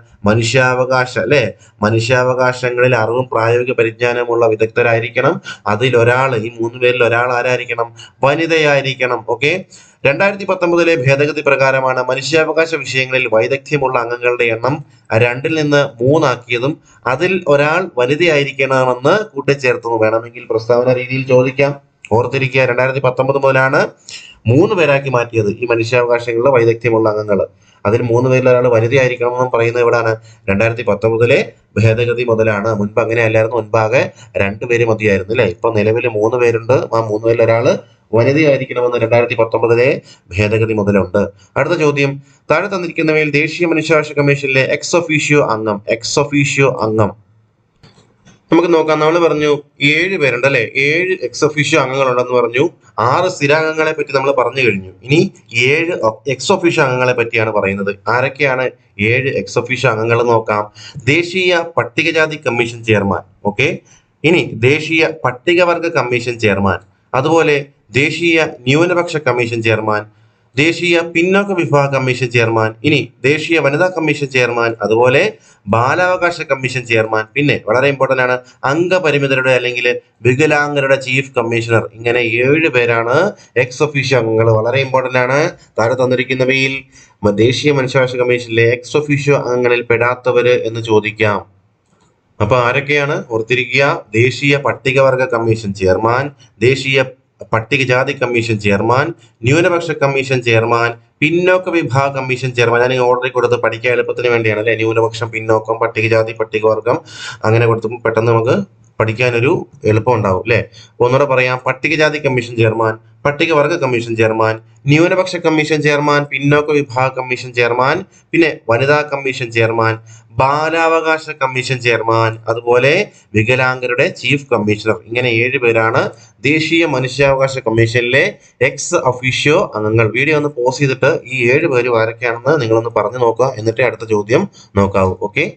മനുഷ്യാവകാശങ്ങളിൽ അറിവും പ്രായോഗിക പരിജ്ഞാനമുള്ള വിദഗ്ധരായിരിക്കണം. അതിലൊരാൾ, ഈ 3 പേരിൽ ഒരാൾ ആരായിരിക്കണം? വനിതയായിരിക്കണം. ഓക്കെ, 2019 ഭേദഗതി പ്രകാരമാണ് മനുഷ്യാവകാശ വിഷയങ്ങളിൽ വൈദഗ്ധ്യമുള്ള അംഗങ്ങളുടെ എണ്ണം 2-ൽ നിന്ന് 3 ആക്കിയതും അതിൽ ഒരാൾ വനിതയായിരിക്കണമെന്ന് കൂട്ടിച്ചേർത്തു. വേണമെങ്കിൽ പ്രസ്താവന രീതിയിൽ ചോദിക്കാം. ഓർത്തിരിക്കുക, 2019 മുതലാണ് 3 പേരാക്കി മാറ്റിയത് ഈ മനുഷ്യാവകാശങ്ങളിലെ വൈദഗ്ധ്യമുള്ള അംഗങ്ങൾ. അതിൽ 3 പേരിൽ ഒരാൾ വനിതയായിരിക്കണം എന്നും പറയുന്നത് എവിടാണ്? 2019 ഭേദഗതി മുതലാണ്. മുൻപ് അങ്ങനെ അല്ലായിരുന്നു, മുൻപാകെ 2 പേര് മതിയായിരുന്നു അല്ലെ. ഇപ്പൊ നിലവിൽ 3 പേരുണ്ട്. ആ 3 പേരിൽ ഒരാൾ വനിതയായിരിക്കണമെന്ന് 2019 ഭേദഗതി മുതലുണ്ട്. അടുത്ത ചോദ്യം, താഴെ തന്നിരിക്കുന്നവയിൽ ദേശീയ മനുഷ്യാവകാശ കമ്മീഷനിലെ എക്സ് ഒഫീഷ്യോ അംഗം നമുക്ക് നോക്കാം. നമ്മൾ പറഞ്ഞു 7 പേരുണ്ട് അല്ലെ. 7 എക്സ് ഒഫീഷ്യോ അംഗങ്ങളുണ്ടെന്ന് പറഞ്ഞു. 6 സ്ഥിരാംഗങ്ങളെ പറ്റി നമ്മൾ പറഞ്ഞു കഴിഞ്ഞു. ഇനി 7 എക്സ് ഒഫീഷ്യോ അംഗങ്ങളെ പറ്റിയാണ് പറയുന്നത്. ആരൊക്കെയാണ് 7 എക്സ് ഒഫീഷ്യോ അംഗങ്ങൾ നോക്കാം. ദേശീയ പട്ടികജാതി കമ്മീഷൻ ചെയർമാൻ, ഓക്കെ. ഇനി ദേശീയ പട്ടികവർഗ കമ്മീഷൻ ചെയർമാൻ, അതുപോലെ ദേശീയ ന്യൂനപക്ഷ കമ്മീഷൻ ചെയർമാൻ, ദേശീയ പിന്നോക്ക വിഭാഗ കമ്മീഷൻ ചെയർമാൻ, ഇനി ദേശീയ വനിതാ കമ്മീഷൻ ചെയർമാൻ, അതുപോലെ ബാലാവകാശ കമ്മീഷൻ ചെയർമാൻ, പിന്നെ വളരെ ഇമ്പോർട്ടന്റ് ആണ് അംഗപരിമിതരുടെ അല്ലെങ്കിൽ വികലാംഗരുടെ ചീഫ് കമ്മീഷണർ. ഇങ്ങനെ 7 പേരാണ് എക്സ് ഒഫീഷ്യോ അംഗങ്ങൾ. വളരെ ഇമ്പോർട്ടന്റ് ആണ്. താഴെ തന്നിരിക്കുന്നവയിൽ ദേശീയ മനുഷ്യാവകാശ കമ്മീഷനിലെ എക്സ് ഒഫീഷ്യോ അംഗങ്ങളിൽ പെടാത്തവര് എന്ന് ചോദിക്കാം. അപ്പൊ ആരൊക്കെയാണ്? ഓർത്തിരിക്കുക, ദേശീയ പട്ടികവർഗ കമ്മീഷൻ ചെയർമാൻ, ദേശീയ പട്ടികജാതി കമ്മീഷൻ ചെയർമാൻ, ന്യൂനപക്ഷ കമ്മീഷൻ ചെയർമാൻ, പിന്നോക്ക വിഭാഗ കമ്മീഷൻ ചെയർമാൻ. ഞാൻ ഓർഡറിൽ കൊടുത്ത് പഠിക്കാൻ എളുപ്പത്തിന് വേണ്ടിയാണ് അല്ലെ. ന്യൂനപക്ഷം, പിന്നോക്കം, പട്ടികജാതി, പട്ടികവർഗം അങ്ങനെ കൊടുത്തും പെട്ടെന്ന് നമുക്ക് പഠിക്കാനൊരു എളുപ്പം ഉണ്ടാവും അല്ലെ. ഒന്നുകൂടെ പറയാം, പട്ടികജാതി കമ്മീഷൻ ചെയർമാൻ, പട്ടികവർഗ കമ്മീഷൻ ചെയർമാൻ, ന്യൂനപക്ഷ കമ്മീഷൻ ചെയർമാൻ, പിന്നോക്ക വിഭാഗ കമ്മീഷൻ ചെയർമാൻ, പിന്നെ വനിതാ കമ്മീഷൻ ചെയർമാൻ, ബാലാവകാശ കമ്മീഷൻ ചെയർമാൻ, അതുപോലെ വികലാംഗരുടെ ചീഫ് കമ്മീഷണർ. ഇങ്ങനെ 7 പേരാണ് ദേശീയ മനുഷ്യാവകാശ കമ്മീഷനിലെ എക്സ് ഒഫീഷ്യോ അംഗങ്ങൾ. വീഡിയോ ഒന്ന് പോസ് ചെയ്തിട്ട് ഈ 7 പേരും ആരൊക്കെയാണെന്ന് നിങ്ങളൊന്ന് പറഞ്ഞു നോക്കുക. എന്നിട്ട് അടുത്ത ചോദ്യം നോക്കാവൂ. ഓക്കെ,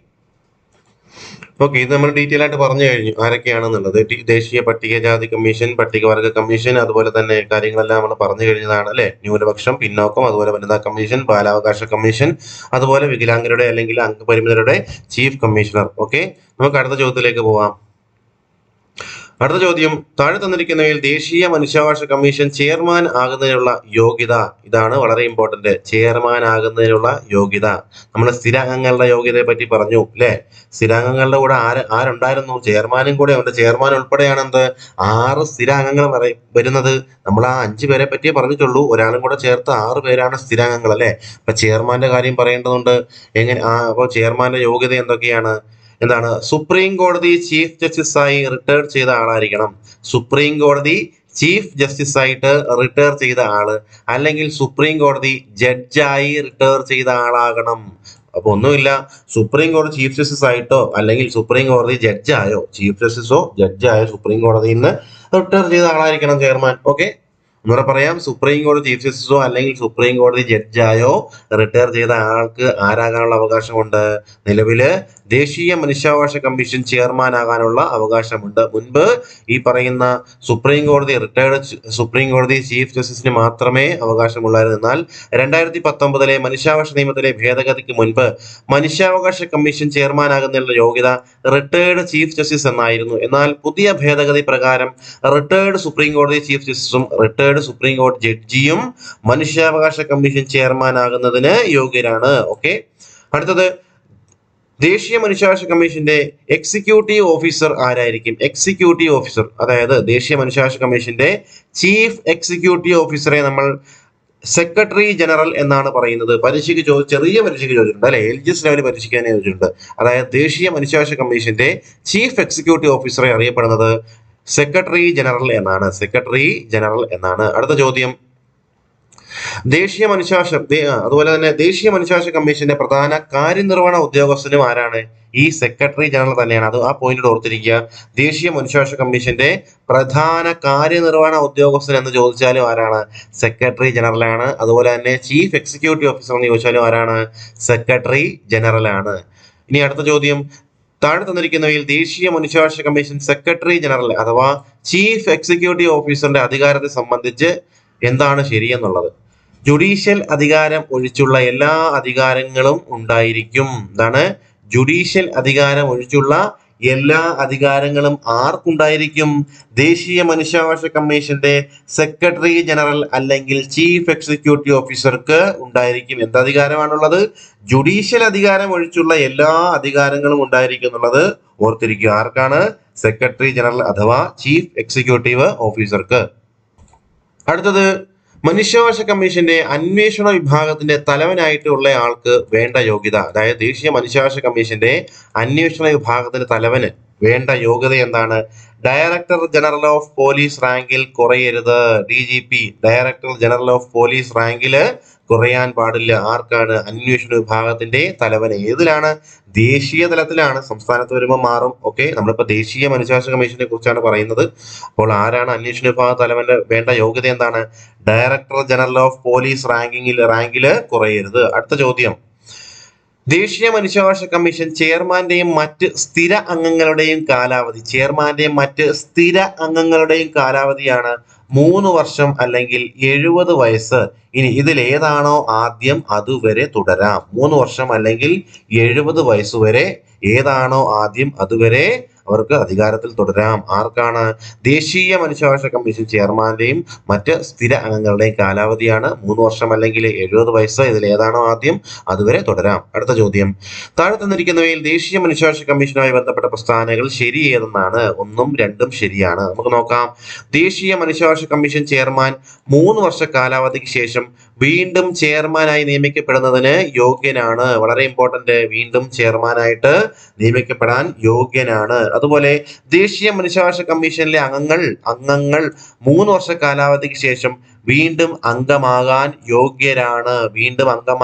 ഇത് നമ്മൾ ഡീറ്റെയിൽ ആയിട്ട് പറഞ്ഞു കഴിഞ്ഞു ആരൊക്കെയാണെന്നുള്ളത്. ദേശീയ പട്ടികജാതി കമ്മീഷൻ, പട്ടികവർഗ കമ്മീഷൻ, അതുപോലെ തന്നെ കാര്യങ്ങളെല്ലാം നമ്മൾ പറഞ്ഞു കഴിഞ്ഞതാണ് അല്ലെ. ന്യൂനപക്ഷം, പിന്നോക്കം, അതുപോലെ വനിതാ കമ്മീഷൻ, ബാലാവകാശ കമ്മീഷൻ, അതുപോലെ വികലാംഗരുടെ അല്ലെങ്കിൽ അംഗപരിമിതരുടെ ചീഫ് കമ്മീഷണർ. ഓക്കെ, നമുക്ക് അടുത്ത ചോദ്യത്തിലേക്ക് പോവാം. അടുത്ത ചോദ്യം, താഴെ തന്നിരിക്കുന്നവയിൽ ദേശീയ മനുഷ്യാവകാശ കമ്മീഷൻ ചെയർമാൻ ആകുന്നതിനുള്ള യോഗ്യത. ഇതാണ് വളരെ ഇമ്പോർട്ടന്റ്. ചെയർമാൻ ആകുന്നതിനുള്ള യോഗ്യത. നമ്മൾ സ്ഥിരാംഗങ്ങളുടെ യോഗ്യതയെ പറ്റി പറഞ്ഞു അല്ലെ. സ്ഥിരാംഗങ്ങളുടെ കൂടെ ആരുണ്ടായിരുന്നു? ചെയർമാനും കൂടെ ഉണ്ട്. ചെയർമാൻ ഉൾപ്പെടെയാണ് എന്ത് 6 സ്ഥിരാംഗങ്ങൾ വരുന്നത്. നമ്മൾ ആ 5 പേരെ പറ്റിയേ പറഞ്ഞിട്ടുള്ളൂ. ഒരാളും കൂടെ ചേർത്ത് 6 പേരാണ് സ്ഥിരാംഗങ്ങൾ അല്ലെ. അപ്പൊ ചെയർമാന്റെ കാര്യം പറയേണ്ടതുണ്ട്. അപ്പോൾ ചെയർമാന്റെ യോഗ്യത എന്തൊക്കെയാണ്? എന്താണ്? സുപ്രീം കോടതി ചീഫ് ജസ്റ്റിസ് ആയി റിട്ടയർ ചെയ്ത ആളായിരിക്കണം. സുപ്രീം കോടതി ചീഫ് ജസ്റ്റിസ് ആയിട്ട് റിട്ടയർ ചെയ്ത ആള്, അല്ലെങ്കിൽ സുപ്രീം കോടതി ജഡ്ജായി റിട്ടയർ ചെയ്ത ആളാകണം. അപ്പൊ ഒന്നുമില്ല, സുപ്രീം കോടതി ചീഫ് ജസ്റ്റിസ് ആയിട്ടോ അല്ലെങ്കിൽ സുപ്രീം കോടതി ജഡ്ജായോ, ചീഫ് ജസ്റ്റിസോ ജഡ്ജായോ സുപ്രീം കോടതിയിൽ നിന്ന് റിട്ടയർ ചെയ്ത ആളായിരിക്കണം ചെയർമാൻ. ഓക്കെ, ഒന്നുകൂടെ പറയാം, സുപ്രീം കോടതി ചീഫ് ജസ്റ്റിസോ അല്ലെങ്കിൽ സുപ്രീം കോടതി ജഡ്ജായോ റിട്ടയർ ചെയ്ത ആൾക്ക് ആരാകാനുള്ള അവകാശമുണ്ട്? നിലവില് ദേശീയ മനുഷ്യാവകാശ കമ്മീഷൻ ചെയർമാൻ ആകാനുള്ള അവകാശമുണ്ട്. മുൻപ് ഈ പറയുന്ന സുപ്രീം കോടതി സുപ്രീം കോടതി ചീഫ് ജസ്റ്റിസിന് മാത്രമേ അവകാശമുള്ളായിരുന്നു. എന്നാൽ 2019 മനുഷ്യാവകാശ നിയമത്തിലെ ഭേദഗതിക്ക് മുൻപ് മനുഷ്യാവകാശ കമ്മീഷൻ ചെയർമാൻ ആകുന്നതിനുള്ള യോഗ്യത റിട്ടയർഡ് ചീഫ് ജസ്റ്റിസ് എന്നായിരുന്നു. എന്നാൽ പുതിയ ഭേദഗതി പ്രകാരം റിട്ടയർഡ് സുപ്രീം കോടതി ചീഫ് ജസ്റ്റിസും റിട്ടയർഡ് സുപ്രീം കോടതി ജഡ്ജിയും മനുഷ്യാവകാശ കമ്മീഷൻ ചെയർമാൻ ആകുന്നതിന് യോഗ്യരാണ്. ഓക്കെ, അടുത്തത്, ദേശീയ മനുഷ്യാവകാശ കമ്മീഷന്റെ എക്സിക്യൂട്ടീവ് ഓഫീസർ ആരായിരിക്കും? എക്സിക്യൂട്ടീവ് ഓഫീസർ, അതായത് ദേശീയ മനുഷ്യാവകാശ കമ്മീഷന്റെ ചീഫ് എക്സിക്യൂട്ടീവ് ഓഫീസറെ നമ്മൾ സെക്രട്ടറി ജനറൽ എന്നാണ് പറയുന്നത്. ചെറിയ പരീക്ഷയ്ക്ക് ചോദിച്ചിട്ടുണ്ട് അല്ലെ. LGS ലെവൽ പരീക്ഷിക്കാനേ ചോദിച്ചിട്ടുണ്ട്. അതായത് ദേശീയ മനുഷ്യാവകാശ കമ്മീഷന്റെ ചീഫ് എക്സിക്യൂട്ടീവ് ഓഫീസറെ അറിയപ്പെടുന്നത് സെക്രട്ടറി ജനറൽ എന്നാണ്. അടുത്ത ചോദ്യം, അതുപോലെ തന്നെ ദേശീയ മനുഷ്യാവകാശ കമ്മീഷന്റെ പ്രധാന കാര്യനിർവഹണ ഉദ്യോഗസ്ഥനും ആരാണ്? ഈ സെക്രട്ടറി ജനറൽ തന്നെയാണ്. അത് ആ പോയിന്റ് ഓർത്തിരിക്കുക. ദേശീയ മനുഷ്യാവകാശ കമ്മീഷന്റെ പ്രധാന കാര്യനിർവഹണ ഉദ്യോഗസ്ഥൻ എന്ന് ചോദിച്ചാലും ആരാണ്? സെക്രട്ടറി ജനറൽ ആണ്. അതുപോലെ തന്നെ ചീഫ് എക്സിക്യൂട്ടീവ് ഓഫീസർ എന്ന് ചോദിച്ചാലും ആരാണ്? സെക്രട്ടറി ജനറൽ ആണ്. ഇനി അടുത്ത ചോദ്യം, താഴെ തന്നിരിക്കുന്നവയിൽ ദേശീയ മനുഷ്യാവകാശ കമ്മീഷൻ സെക്രട്ടറി ജനറൽ അഥവാ ചീഫ് എക്സിക്യൂട്ടീവ് ഓഫീസറിന്റെ അധികാരത്തെ സംബന്ധിച്ച് എന്താണ് ശരിയെന്നുള്ളത്? ജുഡീഷ്യൽ അധികാരം ഒഴിച്ചുള്ള എല്ലാ അധികാരങ്ങളും ഉണ്ടായിരിക്കും. എന്താണ്? ജുഡീഷ്യൽ അധികാരം ഒഴിച്ചുള്ള എല്ലാ അധികാരങ്ങളും ആർക്കുണ്ടായിരിക്കും? ദേശീയ മനുഷ്യാവകാശ കമ്മീഷന്റെ സെക്രട്ടറി ജനറൽ അല്ലെങ്കിൽ ചീഫ് എക്സിക്യൂട്ടീവ് ഓഫീസർക്ക് ഉണ്ടായിരിക്കും. എന്ത് അധികാരമാണുള്ളത്? ജുഡീഷ്യൽ അധികാരം ഒഴിച്ചുള്ള എല്ലാ അധികാരങ്ങളും ഉണ്ടായിരിക്കും എന്നുള്ളത് ഓർത്തിരിക്കുക. ആർക്കാണ്? സെക്രട്ടറി ജനറൽ അഥവാ ചീഫ് എക്സിക്യൂട്ടീവ് ഓഫീസർക്ക്. അടുത്തത് മനുഷ്യാവകാശ കമ്മീഷന്റെ അന്വേഷണ വിഭാഗത്തിന്റെ തലവനായിട്ടുള്ള ആൾക്ക് വേണ്ട യോഗ്യത. അതായത് ദേശീയ മനുഷ്യാവകാശ കമ്മീഷന്റെ അന്വേഷണ വിഭാഗത്തിന്റെ തലവന് വേണ്ട യോഗ്യത എന്താണ്? ഡയറക്ടർ ജനറൽ ഓഫ് പോലീസ് റാങ്കിൽ കുറയരുത്. DGP director general of police റാങ്കിൽ കുറയാൻ പാടില്ല. ആർക്കാണ്? അന്വേഷണ വിഭാഗത്തിന്റെ തലവന്. ഏതിലാണ്? ദേശീയ തലത്തിലാണ്. സംസ്ഥാനത്ത് വരുമ്പോൾ മാറും. ഓക്കെ, നമ്മളിപ്പോ ദേശീയ മനുഷ്യാവകാശ കമ്മീഷനെ കുറിച്ചാണ് പറയുന്നത്. അപ്പോൾ ആരാണ് അന്വേഷണ വിഭാഗ തലവന്റെ വേണ്ട യോഗ്യത എന്താണ്? ഡയറക്ടർ ജനറൽ ഓഫ് പോലീസ് റാങ്കിൽ കുറയരുത്. അടുത്ത ചോദ്യം, ദേശീയ മനുഷ്യാവകാശ കമ്മീഷൻ ചെയർമാന്റെയും മറ്റ് സ്ഥിര അംഗങ്ങളുടെയും കാലാവധിയാണ് 3 വർഷം അല്ലെങ്കിൽ 70 വയസ്സ്. ഇനി ഇതിൽ ഏതാണോ ആദ്യം അതുവരെ തുടരാം. 3 വർഷം അല്ലെങ്കിൽ 70 വയസ്സ് വരെ ഏതാണോ ആദ്യം അതുവരെ അവർക്ക് അധികാരത്തിൽ തുടരാം. ആർക്കാണ്? ദേശീയ മനുഷ്യാവകാശ കമ്മീഷൻ ചെയർമാന്റെയും മറ്റ് സ്ഥിര അംഗങ്ങളുടെയും കാലാവധിയാണ് 3 വർഷം അല്ലെങ്കിൽ 70 വയസ്സ്. ഇതിൽ ഏതാണോ ആദ്യം അതുവരെ തുടരാം. അടുത്ത ചോദ്യം, താഴെ തന്നിരിക്കുന്നവയിൽ ദേശീയ മനുഷ്യാവകാശ കമ്മീഷനുമായി ബന്ധപ്പെട്ട പ്രസ്താവനകൾ ശരി ഏതെന്നാണ്? 1ഉം 2ഉം ശരിയാണ്. നമുക്ക് നോക്കാം. ദേശീയ മനുഷ്യാവകാശ കമ്മീഷൻ ചെയർമാൻ 3 വർഷ കാലാവധിക്ക് ശേഷം വീണ്ടും ചെയർമാനായി നിയമിക്കപ്പെടുന്നതിന് യോഗ്യനാണ്. വളരെ ഇമ്പോർട്ടന്റ്, വീണ്ടും ചെയർമാനായിട്ട് നിയമിക്കപ്പെടാൻ യോഗ്യനാണ്. അതുപോലെ ദേശീയ മനുഷ്യാവകാശ കമ്മീഷനിലെ അംഗങ്ങൾ 3 വർഷ കാലാവധിക്ക് ശേഷം വീണ്ടും അംഗമാകാൻ യോഗ്യരാണ്.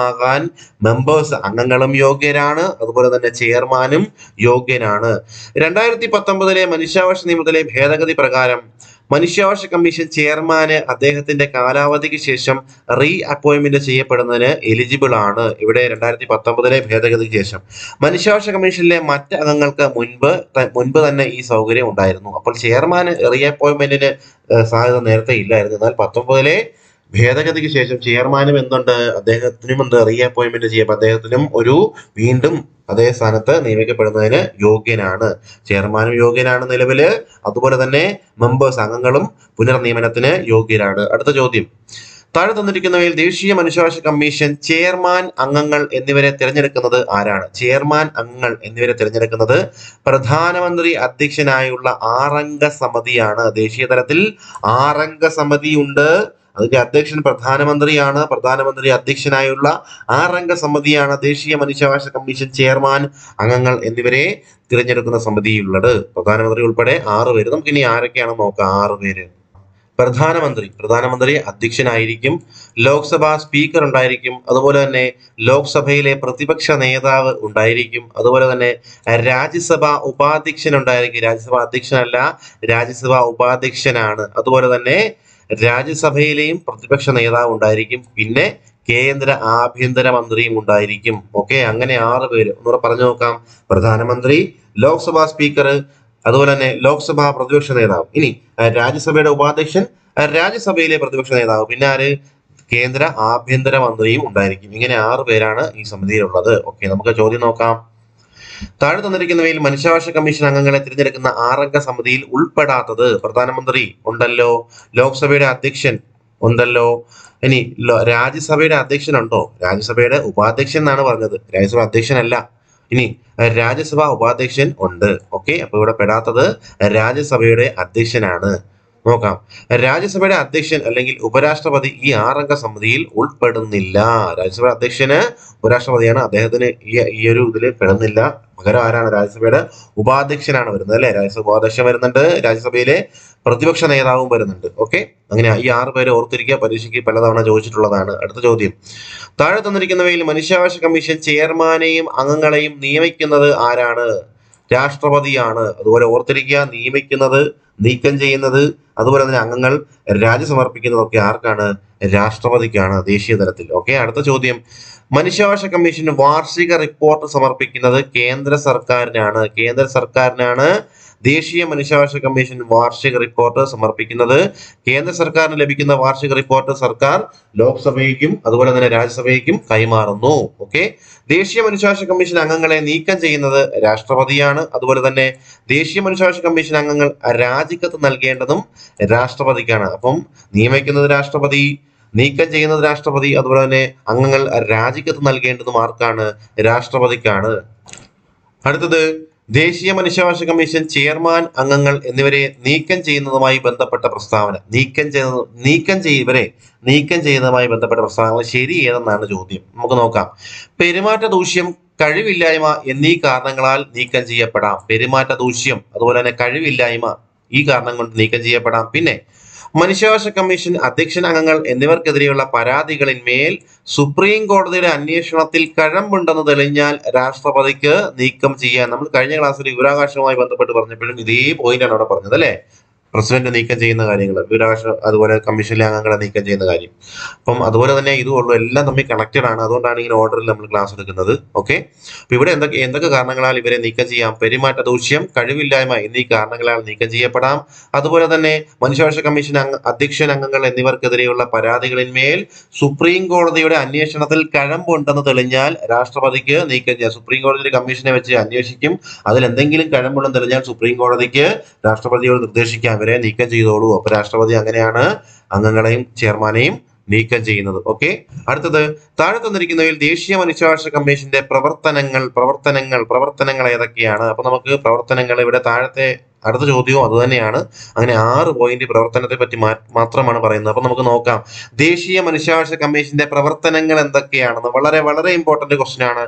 മെമ്പേഴ്സ് അംഗങ്ങളും യോഗ്യരാണ്. അതുപോലെ തന്നെ ചെയർമാനും യോഗ്യനാണ്. 2019 മനുഷ്യാവകാശ നിയമത്തിലെ ഭേദഗതി പ്രകാരം മനുഷ്യാവകാശ കമ്മീഷൻ ചെയർമാന് അദ്ദേഹത്തിന്റെ കാലാവധിക്ക് ശേഷം റീ അപ്പോയിന്റ്മെന്റ് ചെയ്യപ്പെടുന്നതിന് എലിജിബിൾ ആണ്. ഇവിടെ 2019 ഭേദഗതിക്ക് ശേഷം മനുഷ്യാവകാശ കമ്മീഷനിലെ മറ്റ് അംഗങ്ങൾക്ക് മുൻപ് തന്നെ ഈ സൗകര്യം ഉണ്ടായിരുന്നു. അപ്പോൾ ചെയർമാന് റീ അപ്പോയിന്റ്മെന്റിന് സാധ്യത നേരത്തെ ഇല്ലായിരുന്നു. എന്നാൽ 19 ഭേദഗതിക്ക് ശേഷം ചെയർമാനും അദ്ദേഹത്തിനും റീ അപ്പോയിന്റ്മെന്റ് ചെയ്യപ്പോൾ അദ്ദേഹത്തിനും വീണ്ടും അതേ സ്ഥാനത്ത് നിയമിക്കപ്പെടുന്നതിന് യോഗ്യനാണ്. ചെയർമാനും യോഗ്യനാണ് നിലവില്. അതുപോലെ തന്നെ മെമ്പേഴ്സ് അംഗങ്ങളും പുനർനിയമനത്തിന് യോഗ്യരാണ്. അടുത്ത ചോദ്യം, താഴെ തന്നിരിക്കുന്നവയിൽ ദേശീയ മനുഷ്യാവകാശ കമ്മീഷൻ ചെയർമാൻ അംഗങ്ങൾ എന്നിവരെ തിരഞ്ഞെടുക്കുന്നത് ആരാണ്? ചെയർമാൻ അംഗങ്ങൾ എന്നിവരെ തിരഞ്ഞെടുക്കുന്നത് പ്രധാനമന്ത്രി അധ്യക്ഷനായുള്ള 6-അംഗ സമിതിയാണ്. ദേശീയ തലത്തിൽ 6-അംഗ സമിതിയുണ്ട്. അതിന്റെ അധ്യക്ഷൻ പ്രധാനമന്ത്രിയാണ്. പ്രധാനമന്ത്രി അധ്യക്ഷനായുള്ള 6-അംഗ സമിതിയാണ് ദേശീയ മനുഷ്യാവകാശ കമ്മീഷൻ ചെയർമാൻ അംഗങ്ങൾ എന്നിവരെ തിരഞ്ഞെടുക്കുന്ന സമിതിയുള്ളത്. പ്രധാനമന്ത്രി ഉൾപ്പെടെ 6 പേര്. നമുക്കിനി ആരൊക്കെയാണെന്ന് നോക്കാം. 6 പേര്. പ്രധാനമന്ത്രി അധ്യക്ഷനായിരിക്കും. ലോക്സഭാ സ്പീക്കർ ഉണ്ടായിരിക്കും. അതുപോലെ തന്നെ ലോക്സഭയിലെ പ്രതിപക്ഷ നേതാവ് ഉണ്ടായിരിക്കും. അതുപോലെ തന്നെ രാജ്യസഭാ ഉപാധ്യക്ഷൻ ഉണ്ടായിരിക്കും. രാജ്യസഭാ അധ്യക്ഷനല്ല, രാജ്യസഭാ ഉപാധ്യക്ഷനാണ്. അതുപോലെ തന്നെ രാജ്യസഭയിലെയും പ്രതിപക്ഷ നേതാവ് ഉണ്ടായിരിക്കും. പിന്നെ കേന്ദ്ര ആഭ്യന്തര മന്ത്രിയും ഉണ്ടായിരിക്കും. ഓക്കെ, അങ്ങനെ 6 പേര്. ഒന്നുകൂടെ പറഞ്ഞു നോക്കാം. പ്രധാനമന്ത്രി, ലോക്സഭാ സ്പീക്കർ, അതുപോലെ തന്നെ ലോക്സഭാ പ്രതിപക്ഷ നേതാവ്, ഇനി രാജ്യസഭയുടെ ഉപാധ്യക്ഷൻ, രാജ്യസഭയിലെ പ്രതിപക്ഷ നേതാവ്, പിന്നെ ആര്? കേന്ദ്ര ആഭ്യന്തര മന്ത്രിയും ഉണ്ടായിരിക്കും. ഇങ്ങനെ 6 പേരാണ് ഈ സമിതിയിലുള്ളത്. ഓക്കെ, നമുക്ക് ചോദ്യം നോക്കാം. താഴെ തന്നിരിക്കുന്നവയിൽ മനുഷ്യാവകാശ കമ്മീഷൻ അംഗങ്ങളെ തിരഞ്ഞെടുക്കുന്ന 6-അംഗ സമിതിയിൽ ഉൾപ്പെടാത്തത്? പ്രധാനമന്ത്രി ഉണ്ടല്ലോ, ലോക്സഭയുടെ അധ്യക്ഷൻ ഉണ്ടല്ലോ, ഇനി രാജ്യസഭയുടെ അധ്യക്ഷൻ ഉണ്ടോ? രാജ്യസഭയുടെ ഉപാധ്യക്ഷൻ എന്നാണ് പറഞ്ഞത്, രാജ്യസഭ അധ്യക്ഷനല്ല. ഇനി രാജ്യസഭാ ഉപാധ്യക്ഷൻ ഉണ്ട്. ഓക്കെ, അപ്പൊ ഇവിടെ പെടാത്തത് രാജ്യസഭയുടെ അധ്യക്ഷനാണ്. നോക്കാം. രാജ്യസഭയുടെ അധ്യക്ഷൻ അല്ലെങ്കിൽ ഉപരാഷ്ട്രപതി ഈ 6-അംഗ സമിതിയിൽ ഉൾപ്പെടുന്നില്ല. രാജ്യസഭ അധ്യക്ഷന് ഉപരാഷ്ട്രപതിയാണ്, അദ്ദേഹത്തിന് ഈ ഒരു ഇതിൽ പെടുന്നില്ല. പകരം ആരാണ്? രാജ്യസഭയുടെ ഉപാധ്യക്ഷനാണ് വരുന്നത് അല്ലെ. രാജ്യസഭ ഉപാധ്യക്ഷൻ വരുന്നുണ്ട്, രാജ്യസഭയിലെ പ്രതിപക്ഷ നേതാവും വരുന്നുണ്ട്. ഓക്കെ, അങ്ങനെ ഈ 6 പേര് ഓർത്തിരിക്കുക. പരീക്ഷയ്ക്ക് പലതവണ ചോദിച്ചിട്ടുള്ളതാണ്. അടുത്ത ചോദ്യം, താഴെ തന്നിരിക്കുന്നവയിൽ മനുഷ്യാവകാശ കമ്മീഷൻ ചെയർമാനെയും അംഗങ്ങളെയും നിയമിക്കുന്നത് ആരാണ്? രാഷ്ട്രപതിയാണ്. അതുപോലെ ഓർത്തിരിക്കുക, നിയമിക്കുന്നത്, നീക്കം ചെയ്യുന്നത്, അതുപോലെ തന്നെ അംഗങ്ങൾ രാജി സമർപ്പിക്കുന്നതൊക്കെ ആർക്കാണ്? രാഷ്ട്രപതിക്കാണ് ദേശീയ തലത്തിൽ. ഓക്കെ, അടുത്ത ചോദ്യം, മനുഷ്യാവകാശ കമ്മീഷൻ വാർഷിക റിപ്പോർട്ട് സമർപ്പിക്കുന്നത് കേന്ദ്ര സർക്കാരിനാണ്. ദേശീയ മനുഷ്യാവകാശ കമ്മീഷൻ വാർഷിക റിപ്പോർട്ട് സമർപ്പിക്കുന്നത്. കേന്ദ്ര സർക്കാരിന് ലഭിക്കുന്ന വാർഷിക റിപ്പോർട്ട് സർക്കാർ ലോക്സഭയ്ക്കും അതുപോലെ തന്നെ രാജ്യസഭയ്ക്കും കൈമാറുന്നു. ഓക്കെ, ദേശീയ മനുഷ്യാവകാശ കമ്മീഷൻ അംഗങ്ങളെ നീക്കം ചെയ്യുന്നത് രാഷ്ട്രപതിയാണ്. അതുപോലെ തന്നെ ദേശീയ മനുഷ്യാവകാശ കമ്മീഷൻ അംഗങ്ങൾ രാജിക്കത്ത് നൽകേണ്ടതും രാഷ്ട്രപതിക്കാണ്. അപ്പം നിയമിക്കുന്നത് രാഷ്ട്രപതി, നീക്കം ചെയ്യുന്നത് രാഷ്ട്രപതി, അതുപോലെ തന്നെ അംഗങ്ങൾ രാജിക്കത്ത് നൽകേണ്ടതും ആർക്കാണ്? രാഷ്ട്രപതിക്കാണ്. അടുത്തത്, ദേശീയ മനുഷ്യാവകാശ കമ്മീഷൻ ചെയർമാൻ അംഗങ്ങൾ എന്നിവരെ നീക്കം ചെയ്യുന്നതുമായി ബന്ധപ്പെട്ട പ്രസ്താവന ഇവരെ നീക്കം ചെയ്യുന്നതുമായി ബന്ധപ്പെട്ട പ്രസ്താവനകൾ ശരി ഏതെന്നാണ് ചോദ്യം. നമുക്ക് നോക്കാം. പെരുമാറ്റ ദൂഷ്യം, കഴിവില്ലായ്മ എന്നീ കാരണങ്ങളാൽ നീക്കം ചെയ്യപ്പെടാം. പെരുമാറ്റ ദൂഷ്യം അതുപോലെ തന്നെ കഴിവില്ലായ്മ ഈ കാരണം കൊണ്ട് നീക്കം ചെയ്യപ്പെടാം. പിന്നെ മനുഷ്യാവകാശ കമ്മീഷൻ അധ്യക്ഷൻ അംഗങ്ങൾ എന്നിവർക്കെതിരെയുള്ള പരാതികളിന്മേൽ സുപ്രീം കോടതിയുടെ അന്വേഷണത്തിൽ കഴമ്പുണ്ടെന്ന് തെളിഞ്ഞാൽ രാഷ്ട്രപതിക്ക് നീക്കം ചെയ്യാൻ. നമ്മൾ കഴിഞ്ഞ ക്ലാസ്സിൽ വിവരാവകാശവുമായി ബന്ധപ്പെട്ട് പറഞ്ഞപ്പോഴും ഇതേ പോയിന്റാണ് അവിടെ പറഞ്ഞത് അല്ലെ. പ്രസിഡന്റ് നീക്കം ചെയ്യുന്ന കാര്യങ്ങൾ, വിവരാവകാശ അതുപോലെ കമ്മീഷനിലെ അംഗങ്ങളെ നീക്കം ചെയ്യുന്ന കാര്യം. അപ്പം അതുപോലെ തന്നെ ഇതുള്ളൂ, എല്ലാം തമ്മിൽ കണക്റ്റഡ് ആണ്. അതുകൊണ്ടാണ് ഇങ്ങനെ ഓർഡറിൽ നമ്മൾ ക്ലാസ് എടുക്കുന്നത്. ഓക്കെ, അപ്പൊ ഇവിടെ എന്തൊക്കെ കാരണങ്ങളാൽ ഇവരെ നീക്കം ചെയ്യാം? പെരുമാറ്റ ദൂഷ്യം, കഴിവില്ലായ്മ എന്നീ കാരണങ്ങളാൽ നീക്കം ചെയ്യപ്പെടാം. അതുപോലെ തന്നെ മനുഷ്യാവകാശ കമ്മീഷൻ അധ്യക്ഷൻ അംഗങ്ങൾ എന്നിവർക്കെതിരെയുള്ള പരാതികളിന്മേൽ സുപ്രീം കോടതിയുടെ അന്വേഷണത്തിൽ കഴമ്പുണ്ടെന്ന് തെളിഞ്ഞാൽ രാഷ്ട്രപതിക്ക് നീക്കം ചെയ്യാം. സുപ്രീം കോടതിയുടെ കമ്മീഷനെ വെച്ച് അന്വേഷിക്കും. അതിൽ എന്തെങ്കിലും കഴമ്പുണ്ടെന്ന് തെളിഞ്ഞാൽ സുപ്രീം കോടതിക്ക് രാഷ്ട്രപതിയോട് നിർദ്ദേശിക്കാം അവരെ നീക്കം ചെയ്തോളൂ. അപ്പൊ രാഷ്ട്രപതി അങ്ങനെയാണ് അംഗങ്ങളെയും ചെയർമാനെയും നീക്കം ചെയ്യുന്നത്. ഓക്കെ, അടുത്തത് താഴെ തന്നിരിക്കുന്നതിൽ ദേശീയ മനുഷ്യാവകാശ കമ്മീഷന്റെ പ്രവർത്തനങ്ങൾ ഏതൊക്കെയാണ്? അപ്പൊ നമുക്ക് പ്രവർത്തനങ്ങൾ ഇവിടെ താഴത്തെ അടുത്ത ചോദ്യവും അത് തന്നെയാണ്. അങ്ങനെ 6 പോയിന്റ് പ്രവർത്തനത്തെ പറ്റി മാത്രമാണ് പറയുന്നത്. അപ്പൊ നമുക്ക് നോക്കാം. ദേശീയ മനുഷ്യാവകാശ കമ്മീഷന്റെ പ്രവർത്തനങ്ങൾ എന്തൊക്കെയാണെന്ന്. വളരെ വളരെ ഇമ്പോർട്ടന്റ് ക്വസ്റ്റ്യൻ ആണ്.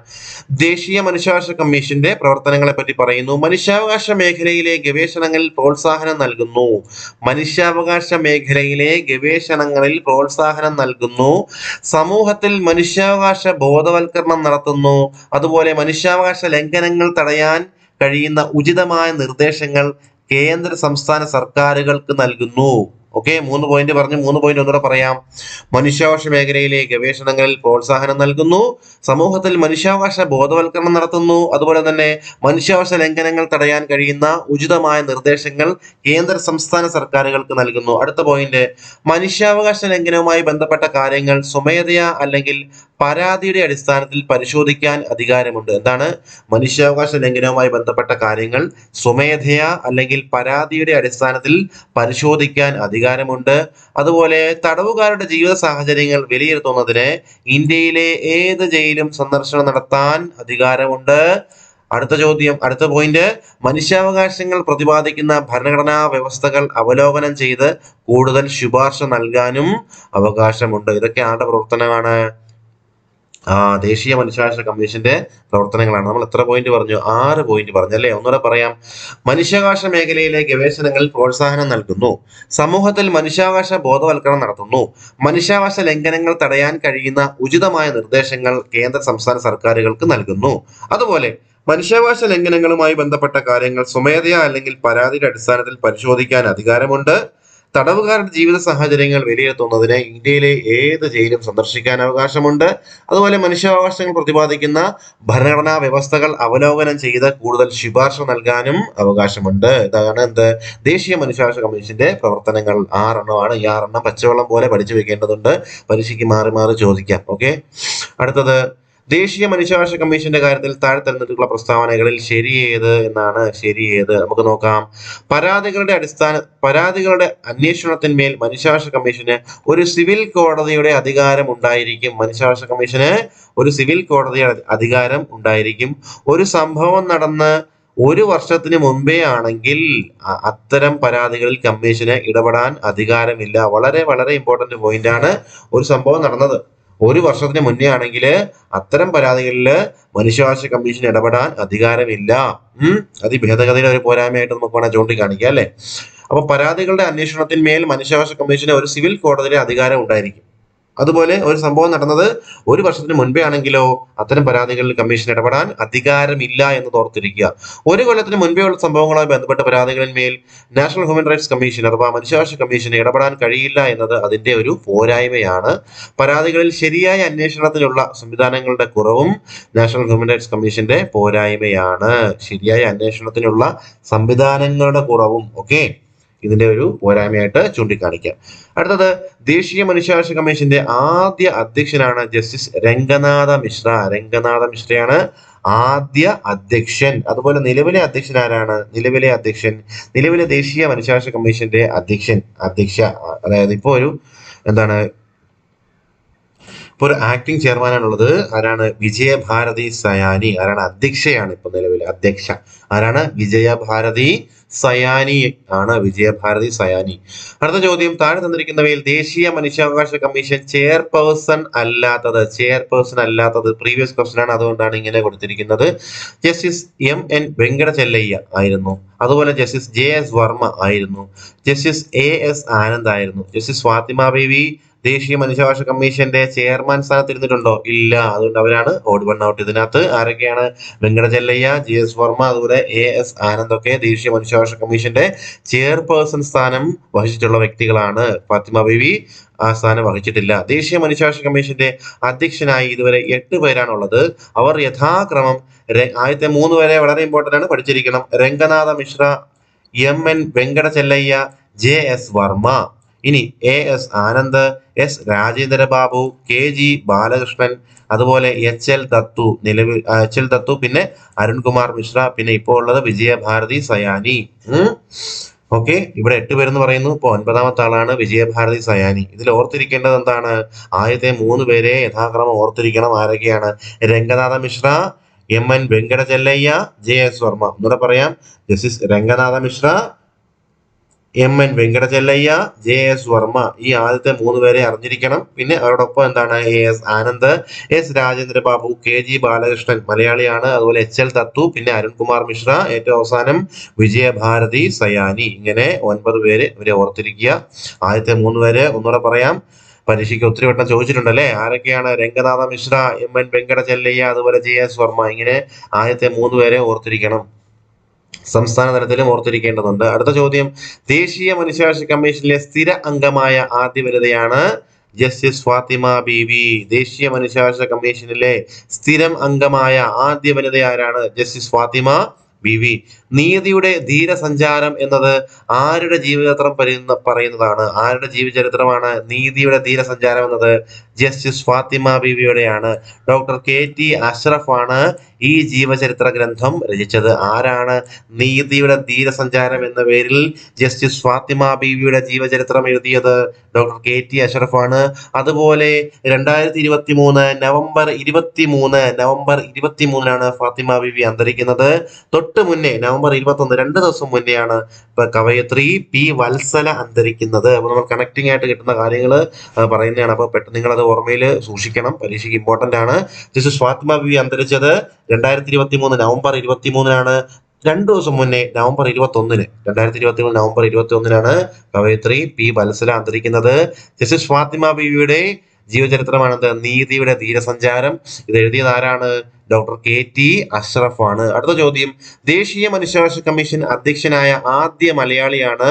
ദേശീയ മനുഷ്യാവകാശ കമ്മീഷന്റെ പ്രവർത്തനങ്ങളെ പറ്റി പറയുന്നു. മനുഷ്യാവകാശ മേഖലയിലെ ഗവേഷണങ്ങളിൽ പ്രോത്സാഹനം നൽകുന്നു. മനുഷ്യാവകാശ മേഖലയിലെ ഗവേഷണങ്ങളിൽ പ്രോത്സാഹനം നൽകുന്നു. സമൂഹത്തിൽ മനുഷ്യാവകാശ ബോധവൽക്കരണം നടത്തുന്നു. അതുപോലെ മനുഷ്യാവകാശ ലംഘനങ്ങൾ തടയാൻ കഴിയുന്ന ഉചിതമായ നിർദ്ദേശങ്ങൾ കേന്ദ്ര സംസ്ഥാന സർക്കാരുകൾക്ക് നൽകുന്നു. ഓക്കെ, 3 പോയിന്റ് പറഞ്ഞു. 3 പോയിന്റ് ഒന്നുകൂടെ പറയാം. മനുഷ്യാവകാശ മേഖലയിലെ ഗവേഷണങ്ങളിൽ പ്രോത്സാഹനം നൽകുന്നു. സമൂഹത്തിൽ മനുഷ്യാവകാശ ബോധവൽക്കരണം നടത്തുന്നു. അതുപോലെ തന്നെ മനുഷ്യാവകാശ ലംഘനങ്ങൾ തടയാൻ കഴിയുന്ന ഉചിതമായ നിർദ്ദേശങ്ങൾ കേന്ദ്ര സംസ്ഥാന സർക്കാരുകൾക്ക് നൽകുന്നു. അടുത്ത പോയിന്റ്, മനുഷ്യാവകാശ ലംഘനവുമായി ബന്ധപ്പെട്ട കാര്യങ്ങൾ സ്വമേധയാ അല്ലെങ്കിൽ പരാതിയുടെ അടിസ്ഥാനത്തിൽ പരിശോധിക്കാൻ അധികാരമുണ്ട്. എന്താണ്? മനുഷ്യാവകാശ ലംഘനവുമായി ബന്ധപ്പെട്ട കാര്യങ്ങൾ സ്വമേധയാ അല്ലെങ്കിൽ പരാതിയുടെ അടിസ്ഥാനത്തിൽ പരിശോധിക്കാൻ അധികാരമുണ്ട്. അതുപോലെ തടവുകാരുടെ ജീവിത സാഹചര്യങ്ങൾ വിലയിരുത്തുന്നതിന് ഇന്ത്യയിലെ ഏത് ജയിലും സന്ദർശനം നടത്താൻ അധികാരമുണ്ട്. അടുത്ത പോയിന്റ്, മനുഷ്യാവകാശങ്ങൾ പ്രതിപാദിക്കുന്ന ഭരണഘടനാ വ്യവസ്ഥകൾ അവലോകനം ചെയ്ത് കൂടുതൽ ശുപാർശ നൽകാനും അവകാശമുണ്ട്. ഇതൊക്കെ ആരുടെ പ്രവർത്തനമാണ്? ദേശീയ മനുഷ്യാവകാശ കമ്മീഷന്റെ പ്രവർത്തനങ്ങളാണ്. നമ്മൾ എത്ര പോയിന്റ് പറഞ്ഞു? 6 പോയിന്റ് പറഞ്ഞു അല്ലേ. ഒന്നുകൂടെ പറയാം. മനുഷ്യാവകാശ മേഖലയിലെ ഗവേഷണങ്ങളിൽ പ്രോത്സാഹനം നൽകുന്നു. സമൂഹത്തിൽ മനുഷ്യാവകാശ ബോധവൽക്കരണം നടത്തുന്നു. മനുഷ്യാവകാശ ലംഘനങ്ങൾ തടയാൻ കഴിയുന്ന ഉചിതമായ നിർദ്ദേശങ്ങൾ കേന്ദ്ര സംസ്ഥാന സർക്കാരുകൾക്ക് നൽകുന്നു. അതുപോലെ മനുഷ്യാവകാശ ലംഘനങ്ങളുമായി ബന്ധപ്പെട്ട കാര്യങ്ങൾ സ്വമേധയാ അല്ലെങ്കിൽ പരാതിയുടെ അടിസ്ഥാനത്തിൽ പരിശോധിക്കാൻ അധികാരമുണ്ട്. തടവുകാരുടെ ജീവിത സാഹചര്യങ്ങൾ വിലയിരുത്തുന്നതിന് ഇന്ത്യയിലെ ഏത് ജയിലും സന്ദർശിക്കാൻ അവകാശമുണ്ട്. അതുപോലെ മനുഷ്യാവകാശങ്ങൾ പ്രതിപാദിക്കുന്ന ഭരണഘടനാ വ്യവസ്ഥകൾ അവലോകനം ചെയ്ത് കൂടുതൽ ശുപാർശ നൽകാനും അവകാശമുണ്ട്. ഇതാണ് ദേശീയ മനുഷ്യാവകാശ കമ്മീഷന്റെ പ്രവർത്തനങ്ങൾ. 6 എണ്ണമാണ്. ഈ 6 എണ്ണം പച്ചവെള്ളം പോലെ പഠിച്ചു വെക്കേണ്ടതുണ്ട്. പരീക്ഷയ്ക്ക് മാറി മാറി ചോദിക്കാം. ഓക്കെ, അടുത്തത് ദേശീയ മനുഷ്യാവകാശ കമ്മീഷന്റെ കാര്യത്തിൽ താഴെ തന്നിട്ടുള്ള പ്രസ്താവനകളിൽ ശരിയേത് എന്നാണ്. ശരിയേത് നമുക്ക് നോക്കാം. പരാതികളുടെ അന്വേഷണത്തിന്മേൽ മനുഷ്യാവകാശ കമ്മീഷന് ഒരു സിവിൽ കോടതിയുടെ അധികാരം ഉണ്ടായിരിക്കും. മനുഷ്യാവകാശ കമ്മീഷന് ഒരു സിവിൽ കോടതിയുടെ അധികാരം ഉണ്ടായിരിക്കും. ഒരു സംഭവം നടന്ന് 1 വർഷത്തിന് മുമ്പേ ആണെങ്കിൽ അത്തരം പരാതികളിൽ കമ്മീഷന് ഇടപെടാൻ അധികാരമില്ല. വളരെ വളരെ ഇമ്പോർട്ടന്റ് പോയിന്റ് ആണ്. ഒരു സംഭവം നടന്നത് 1 വർഷത്തിന് മുന്നേ ആണെങ്കിൽ അത്തരം പരാതികളിൽ മനുഷ്യാവകാശ കമ്മീഷൻ ഇടപെടാൻ അധികാരമില്ല. അത് ഈ ഭേദഗതിയുടെ ഒരു പോരായ്മയായിട്ട് നമുക്ക് വേണം ചൂണ്ടിക്കാണിക്കാം അല്ലെ. അപ്പൊ പരാതികളുടെ അന്വേഷണത്തിന്മേൽ മനുഷ്യാവകാശ കമ്മീഷന് ഒരു സിവിൽ കോടതിയുടെ അധികാരം ഉണ്ടായിരിക്കും. അതുപോലെ ഒരു സംഭവം നടന്നത് 1 വർഷത്തിന് മുൻപേ ആണെങ്കിലോ അത്തരം പരാതികളിൽ കമ്മീഷൻ ഇടപെടാൻ അധികാരമില്ല എന്ന് ഓർത്തിരിക്കുക. 1 കൊല്ലത്തിന് മുൻപേ ഉള്ള സംഭവങ്ങളുമായി ബന്ധപ്പെട്ട പരാതികളിന്മേൽ നാഷണൽ ഹ്യൂമൻ റൈറ്റ്സ് കമ്മീഷൻ അഥവാ മനുഷ്യാവകാശ കമ്മീഷന് ഇടപെടാൻ കഴിയില്ല എന്നത് അതിന്റെ ഒരു പോരായ്മയാണ്. പരാതികളിൽ ശരിയായ അന്വേഷണത്തിനുള്ള സംവിധാനങ്ങളുടെ കുറവും നാഷണൽ ഹ്യൂമൻ റൈറ്റ്സ് കമ്മീഷന്റെ പോരായ്മയാണ്. ശരിയായ അന്വേഷണത്തിനുള്ള സംവിധാനങ്ങളുടെ കുറവും ഒക്കെ ഇതിന്റെ ഒരു പോരായ്മയായിട്ട് ചൂണ്ടിക്കാണിക്കാം. അടുത്തത് ദേശീയ മനുഷ്യാവകാശ കമ്മീഷന്റെ ആദ്യ അധ്യക്ഷനാണ് ജസ്റ്റിസ് രംഗനാഥ മിശ്ര. രംഗനാഥ മിശ്രയാണ് ആദ്യ അധ്യക്ഷൻ. അതുപോലെ നിലവിലെ അധ്യക്ഷൻ ആരാണ്? നിലവിലെ ദേശീയ മനുഷ്യാവകാശ കമ്മീഷന്റെ അധ്യക്ഷ, അതായത് ഇപ്പോ ഇപ്പോൾ ഒരു ആക്ടിംഗ് ചെയർമാനാണുള്ളത്. ആരാണ്? വിജയഭാരതി സയാനി. ആരാണ്? അധ്യക്ഷയാണ് ഇപ്പൊ നിലവിൽ അധ്യക്ഷ. ആരാണ്? വിജയഭാരതി സയാനി ആണ്. വിജയഭാരതി സയാനി. അടുത്ത ചോദ്യം, താഴെ തന്നിരിക്കുന്നവയിൽ ദേശീയ മനുഷ്യാവകാശ കമ്മീഷൻ ചെയർപേഴ്സൺ അല്ലാത്തത് പ്രീവിയസ് ക്വസ്റ്റൻ ആണ്, അതുകൊണ്ടാണ് ഇങ്ങനെ കൊടുത്തിരിക്കുന്നത്. ജസ്റ്റിസ് MN വെങ്കടചെല്ലയ്യ ആയിരുന്നു. അതുപോലെ ജസ്റ്റിസ് JS വർമ്മ ആയിരുന്നു. ജസ്റ്റിസ് AS ആനന്ദ് ആയിരുന്നു. ജസ്റ്റിസ് ഫാത്തിമ ബീവി ദേശീയ മനുഷ്യാവകാശ കമ്മീഷന്റെ ചെയർമാൻ സ്ഥാനത്ത് ഇരുന്നിട്ടുണ്ടോ? ഇല്ല. അതുകൊണ്ട് അവരാണ് ഓഡ് വൺ ഔട്ട്. ഇതിനകത്ത് ആരൊക്കെയാണ്? വെങ്കടചെല്ലയ്യ, JS വർമ്മ, അതുപോലെ AS ആനന്ദ് ഒക്കെ ദേശീയ മനുഷ്യാവകാശ കമ്മീഷന്റെ ചെയർപേഴ്സൺ സ്ഥാനം വഹിച്ചിട്ടുള്ള വ്യക്തികളാണ്. ഫാത്തിമ ബീവി ആ സ്ഥാനം വഹിച്ചിട്ടില്ല. ദേശീയ മനുഷ്യാവകാശ കമ്മീഷന്റെ അധ്യക്ഷനായി ഇതുവരെ 8 പേരാണുള്ളത്. അവർ യഥാക്രമം ആദ്യത്തെ 3 പേരെ വളരെ ഇമ്പോർട്ടന്റ് ആണ്, പഠിച്ചിരിക്കണം. Ranganatha Mishra, MN Venkatachaliah, JS Varma. ഇനി AS Anand, S Rajendra Babu, KG Balakrishnan, അതുപോലെ HL ദത്തു, പിന്നെ അരുൺകുമാർ മിശ്ര, പിന്നെ ഇപ്പോൾ ഉള്ളത് വിജയഭാരതി സയാനി. ഓക്കെ, ഇവിടെ 8 പേരെന്ന് പറയുന്നു. ഇപ്പൊ 9ാമത്തെ ആളാണ് വിജയഭാരതി സയാനി. ഇതിൽ ഓർത്തിരിക്കേണ്ടത് എന്താണ്? ആദ്യത്തെ 3 പേരെ യഥാക്രമം ഓർത്തിരിക്കണം. ആരൊക്കെയാണ്? Ranganatha Mishra, MN Venkatachaliah, JS Varma. ഒന്നുകൂടെ പറയാം. Justice Ranganatha Mishra, MN Venkatachaliah, JS Varma. ഈ ആദ്യത്തെ 3 പേരെ അറിഞ്ഞിരിക്കണം. പിന്നെ അവരോടൊപ്പം എന്താണ്? AS Anand, S Rajendra Babu, KG Balakrishnan മലയാളിയാണ്, അതുപോലെ HL ദത്തു, പിന്നെ അരുൺകുമാർ മിശ്ര, ഏറ്റവും അവസാനം വിജയഭാരതി സയാനി. ഇങ്ങനെ 9 പേര് ഇവരെ ഓർത്തിരിക്കുക. ആദ്യത്തെ 3 പേര് ഒന്നുകൂടെ പറയാം. പരീക്ഷയ്ക്ക് ഒത്തിരി വട്ടം ചോദിച്ചിട്ടുണ്ടല്ലേ. ആരൊക്കെയാണ്? രംഗനാഥ മിശ്ര, MN വെങ്കടചെല്ലയ്യ, അതുപോലെ JS വർമ്മ. ഇങ്ങനെ ആദ്യത്തെ 3 പേരെ ഓർത്തിരിക്കണം. സംസ്ഥാന തലത്തിലും ഓർത്തിരിക്കേണ്ടതുണ്ട്. അടുത്ത ചോദ്യം, ദേശീയ മനുഷ്യാവകാശ കമ്മീഷനിലെ സ്ഥിര അംഗമായ ആദ്യ വനിതയാണ് ജസ്റ്റിസ് ഫാത്തിമ ബീവി. ദേശീയ മനുഷ്യാവകാശ കമ്മീഷനിലെ സ്ഥിരം അംഗമായ ആദ്യ വനിത ആരാണ്? ജസ്റ്റിസ് ഫാത്തിമ ബീവി. നീതിയുടെ ധീരസഞ്ചാരം എന്നത് ആരുടെ ജീവചരിത്രം പറയുന്നതാണ്? ആരുടെ ജീവചരിത്രമാണ് നീതിയുടെ ധീരസഞ്ചാരം എന്നത്? ജസ്റ്റിസ് ഫാത്തിമ ബീവിയുടെയാണ്. ഡോക്ടർ KT അഷ്റഫ് ആണ് ഈ ജീവചരിത്ര ഗ്രന്ഥം രചിച്ചത്. ആരാണ് നീതിയുടെ ധീരസഞ്ചാരം എന്ന പേരിൽ ജസ്റ്റിസ് ഫാത്തിമ ബീവിയുടെ ജീവചരിത്രം എഴുതിയത്? ഡോക്ടർ KT അഷ്റഫ് ആണ്. അതുപോലെ 2023 നവംബർ 23 ഫാത്തിമ ബീവി അന്തരിക്കുന്നത്. തൊട്ട് മുന്നേ നവംബർ 21, 2 ദിവസം മുന്നെയാണ് കവയത്രി P വത്സല അന്തരിക്കുന്നത്. അപ്പൊ നമ്മൾ കണക്ടിങ് ആയിട്ട് കിട്ടുന്ന കാര്യങ്ങൾ പറയുന്നതാണ്. അപ്പൊ പെട്ടെന്ന് നിങ്ങൾ അത് ഓർമ്മയിൽ സൂക്ഷിക്കണം, പരീക്ഷയ്ക്ക് ഇമ്പോർട്ടന്റ് ആണ്. ജസ്റ്റിസ് ഫാത്തിമ ബീവി അന്തരിച്ചത് 2023 നവംബർ 23 2 ദിവസം മുന്നേ നവംബർ 21 2023 നവംബർ 21 കവയത്രി P വത്സല അന്തരിക്കുന്നത്. ജസ്റ്റിസ് ഫാത്തിമ ബീവിയുടെ ജീവചരിത്രമാണത് നീതിയുടെ ധീരസഞ്ചാരം. ഇത് എഴുതിയത് ആരാണ്? ഡോക്ടർ KT അഷ്റഫ് ആണ്. അടുത്ത ചോദ്യം, ദേശീയ മനുഷ്യാവകാശ കമ്മീഷൻ അധ്യക്ഷനായ ആദ്യ മലയാളിയാണ്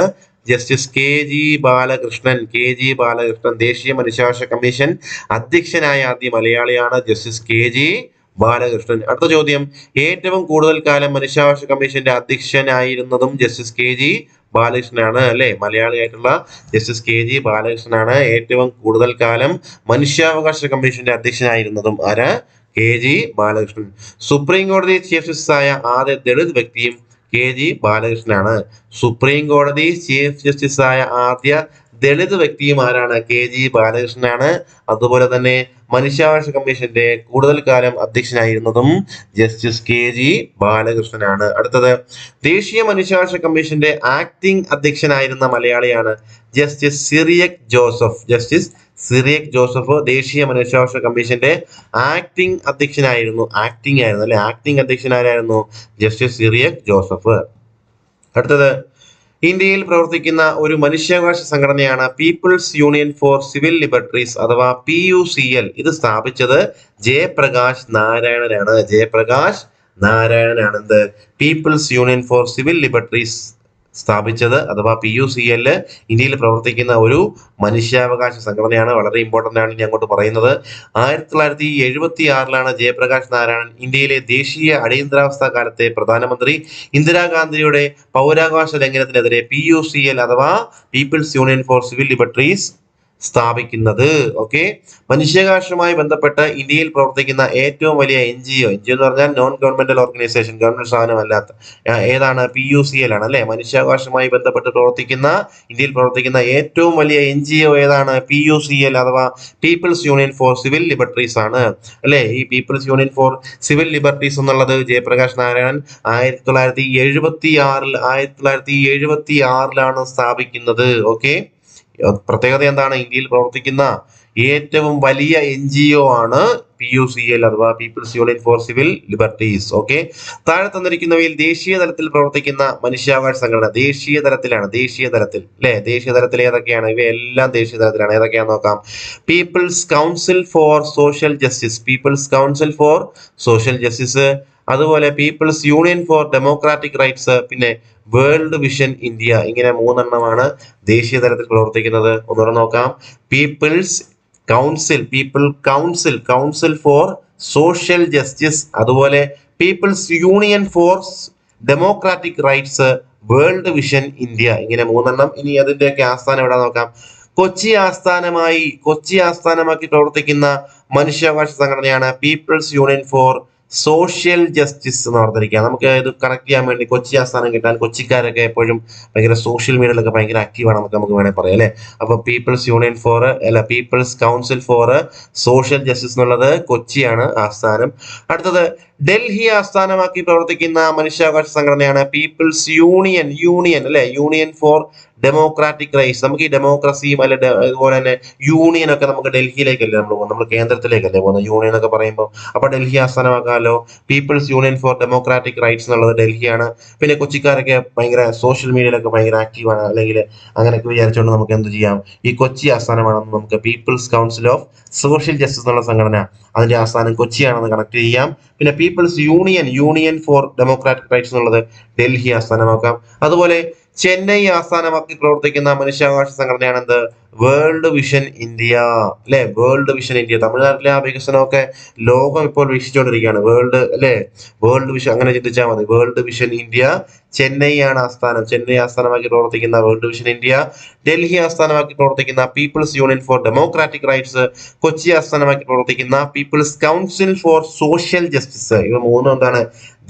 ജസ്റ്റിസ് KG ബാലകൃഷ്ണൻ. ദേശീയ മനുഷ്യാവകാശ കമ്മീഷൻ അധ്യക്ഷനായ ആദ്യ മലയാളിയാണ് ജസ്റ്റിസ് KG ബാലകൃഷ്ണൻ. അടുത്ത ചോദ്യം, ഏറ്റവും കൂടുതൽ കാലം മനുഷ്യാവകാശ കമ്മീഷന്റെ അധ്യക്ഷനായിരുന്നതും ജസ്റ്റിസ് KG ബാലകൃഷ്ണനാണ് അല്ലെ. മലയാളിയായിട്ടുള്ള ജസ്റ്റിസ് KG ബാലകൃഷ്ണനാണ് ഏറ്റവും കൂടുതൽ കാലം മനുഷ്യാവകാശ കമ്മീഷന്റെ അധ്യക്ഷനായിരുന്നതും. ആരാ? KG ബാലകൃഷ്ണൻ. സുപ്രീം കോടതി ചീഫ് ജസ്റ്റിസായ ആദ്യ ദളിത് വ്യക്തിയും KG ബാലകൃഷ്ണനാണ്. സുപ്രീം കോടതി ചീഫ് ജസ്റ്റിസായ ആദ്യ ദളിത് വ്യക്തിയും ആരാണ്? KG ബാലകൃഷ്ണനാണ്. അതുപോലെ തന്നെ മനുഷ്യാവകാശ കമ്മീഷന്റെ കൂടുതൽ കാലം അധ്യക്ഷനായിരുന്നതും ജസ്റ്റിസ് KG ബാലകൃഷ്ണനാണ്. അടുത്തത്, ദേശീയ മനുഷ്യാവകാശ കമ്മീഷന്റെ ആക്ടിംഗ് അധ്യക്ഷനായിരുന്ന മലയാളിയാണ് ജസ്റ്റിസ് സിറിയക് ജോസഫ്. ദേശീയ മനുഷ്യാവകാശ കമ്മീഷന്റെ ആക്ടിംഗ് അധ്യക്ഷനായിരുന്നു. ആക്ടിംഗ് അധ്യക്ഷനായിരുന്നു ജസ്റ്റിസ് സിറിയക് ജോസഫ്. അടുത്തത്, ഇന്ത്യയിൽ പ്രവർത്തിക്കുന്ന ഒരു മനുഷ്യാവകാശ സംഘടനയാണ് people's union for civil liberties അഥവാ PUCL. ഇത് സ്ഥാപിച്ചത് ജയപ്രകാശ് നാരായണനാണ്. എന്ത് people's union for civil liberties സ്ഥാപിച്ചത് അഥവാ PUCL ഇന്ത്യയിൽ പ്രവർത്തിക്കുന്ന ഒരു മനുഷ്യാവകാശ സംഘടനയാണ്. വളരെ ഇമ്പോർട്ടന്റ് ആണ് ഇനി അങ്ങോട്ട് പറയുന്നത്. 1976 ജയപ്രകാശ് നാരായണൻ ഇന്ത്യയിലെ ദേശീയ അടിയന്തരാവസ്ഥ കാലത്തെ പ്രധാനമന്ത്രി ഇന്ദിരാഗാന്ധിയുടെ പൗരാവകാശ ലംഘനത്തിനെതിരെ PUCL അഥവാ people's union for civil liberties സ്ഥാപിക്കുന്നത്. ഓക്കെ, മനുഷ്യാവകാശവുമായി ബന്ധപ്പെട്ട് ഇന്ത്യയിൽ പ്രവർത്തിക്കുന്ന ഏറ്റവും വലിയ NGO എന്ന് പറഞ്ഞാൽ നോൺ ഗവൺമെന്റൽ ഓർഗനൈസേഷൻ, ഗവൺമെന്റ് സ്ഥാപനമല്ലാത്ത ഏതാണ്? PUCL ആണ് അല്ലെ. മനുഷ്യാവകാശവുമായി ബന്ധപ്പെട്ട് പ്രവർത്തിക്കുന്ന ഇന്ത്യയിൽ പ്രവർത്തിക്കുന്ന ഏറ്റവും വലിയ NGO ഏതാണ്? PUCL അഥവാ people's union for civil liberties ആണ് അല്ലെ. ഈ people's union for civil liberties എന്നുള്ളത് ജയപ്രകാശ് നാരായണൻ 1976 സ്ഥാപിക്കുന്നത്. ഓക്കെ, പ്രത്യേകത എന്താണ്? ഇന്ത്യയിൽ പ്രവർത്തിക്കുന്ന ഏറ്റവും വലിയ NGO ആണ് PUCL അഥവാ people's union for civil liberties. Okay, താഴെ തന്നിരിക്കുന്നവയിൽ ദേശീയ തലത്തിൽ പ്രവർത്തിക്കുന്ന മനുഷ്യാവകാശ സംഘടന ദേശീയ തലത്തിൽ അല്ലെ. ദേശീയ തലത്തിൽ ഏതൊക്കെയാണ്? ഇവയെല്ലാം ദേശീയ തലത്തിലാണ്. ഏതൊക്കെയാണെന്ന് നോക്കാം. People's council for social Justice, അതുപോലെ People's union for democratic Rights, പിന്നെ വേൾഡ് വിഷൻ ഇന്ത്യ. ഇങ്ങനെ 3 എണ്ണമാണ് ദേശീയ തലത്തിൽ പ്രവർത്തിക്കുന്നത്. ഒന്നുകൂടെ നോക്കാം. People's council for social Justice, അതുപോലെ People's union for democratic Rights, World Vision India. ഇങ്ങനെ 3 എണ്ണം. ഇനി അതിന്റെയൊക്കെ ആസ്ഥാനം എവിടെ നോക്കാം. കൊച്ചി ആസ്ഥാനമാക്കി പ്രവർത്തിക്കുന്ന മനുഷ്യാവകാശ സംഘടനയാണ് people's union for social justice എന്ന് ഓർത്തിരിക്കുക. നമുക്ക് ഇത് കണക്ട് ചെയ്യാൻ വേണ്ടി കൊച്ചി ആസ്ഥാനം കിട്ടാൻ കൊച്ചിക്കാരൊക്കെ എപ്പോഴും ഭയങ്കര സോഷ്യൽ മീഡിയയിലൊക്കെ ഭയങ്കര ആക്റ്റീവാണ് നമുക്ക് വേണമെങ്കിൽ പറയാം അല്ലെ. അപ്പൊ people's council for social justice എന്നുള്ളത് കൊച്ചിയാണ് ആസ്ഥാനം. അടുത്തത് ഡൽഹി ആസ്ഥാനമാക്കി പ്രവർത്തിക്കുന്ന മനുഷ്യാവകാശ സംഘടനയാണ് പീപ്പിൾസ് യൂണിയൻ അല്ലെ. Union for democratic rights. നമുക്ക് ഈ ഡെമോക്രസിയും അല്ലെ അതുപോലെ തന്നെ യൂണിയൻ ഒക്കെ നമുക്ക് ഡൽഹിയിലേക്കല്ലേ നമ്മൾ കേന്ദ്രത്തിലേക്കല്ലേ പോകുന്നത് യൂണിയൻ ഒക്കെ പറയുമ്പോൾ. അപ്പൊ ഡൽഹി ആസ്ഥാനമാക്കാമല്ലോ. People's union for democratic rights എന്നുള്ളത് ഡൽഹിയാണ്. പിന്നെ കൊച്ചിക്കാരൊക്കെ ഭയങ്കര സോഷ്യൽ മീഡിയയിലൊക്കെ ഭയങ്കര ആക്റ്റീവാണ്, അല്ലെങ്കിൽ അങ്ങനെയൊക്കെ വിചാരിച്ചുകൊണ്ട് നമുക്ക് എന്ത് ചെയ്യാം, ഈ കൊച്ചി ആസ്ഥാനമാണെന്ന് നമുക്ക് people's council of social justice എന്നുള്ള സംഘടന അതിന്റെ ആസ്ഥാനം കൊച്ചിയാണെന്ന് കണക്ട് ചെയ്യാം. പിന്നെ people's union for democratic rights എന്നുള്ളത് ഡൽഹി ആസ്ഥാനമാക്കാം. അതുപോലെ ചെന്നൈ ആസ്ഥാനമാക്കി പ്രവർത്തിക്കുന്ന മനുഷ്യാവകാശ സംഘടനയാണ് എന്ത്? വേൾഡ് വിഷൻ ഇന്ത്യ അല്ലെ. World Vision India. തമിഴ്നാട്ടിലെ ആ വികസനമൊക്കെ ലോകം ഇപ്പോൾ വീക്ഷിച്ചുകൊണ്ടിരിക്കുകയാണ്. വേൾഡ് വിഷൻ അങ്ങനെ ചിന്തിച്ചാൽ മതി. വേൾഡ് വിഷൻ ഇന്ത്യ ചെന്നൈ ആണ് ആസ്ഥാനം. ചെന്നൈ ആസ്ഥാനമാക്കി പ്രവർത്തിക്കുന്ന വേൾഡ് വിഷൻ ഇന്ത്യ, ഡൽഹി ആസ്ഥാനമാക്കി പ്രവർത്തിക്കുന്ന people's union for democratic rights, Kochi ആസ്ഥാനമാക്കി പ്രവർത്തിക്കുന്ന people's council for social justice. ഇവ 3 എന്താണ്?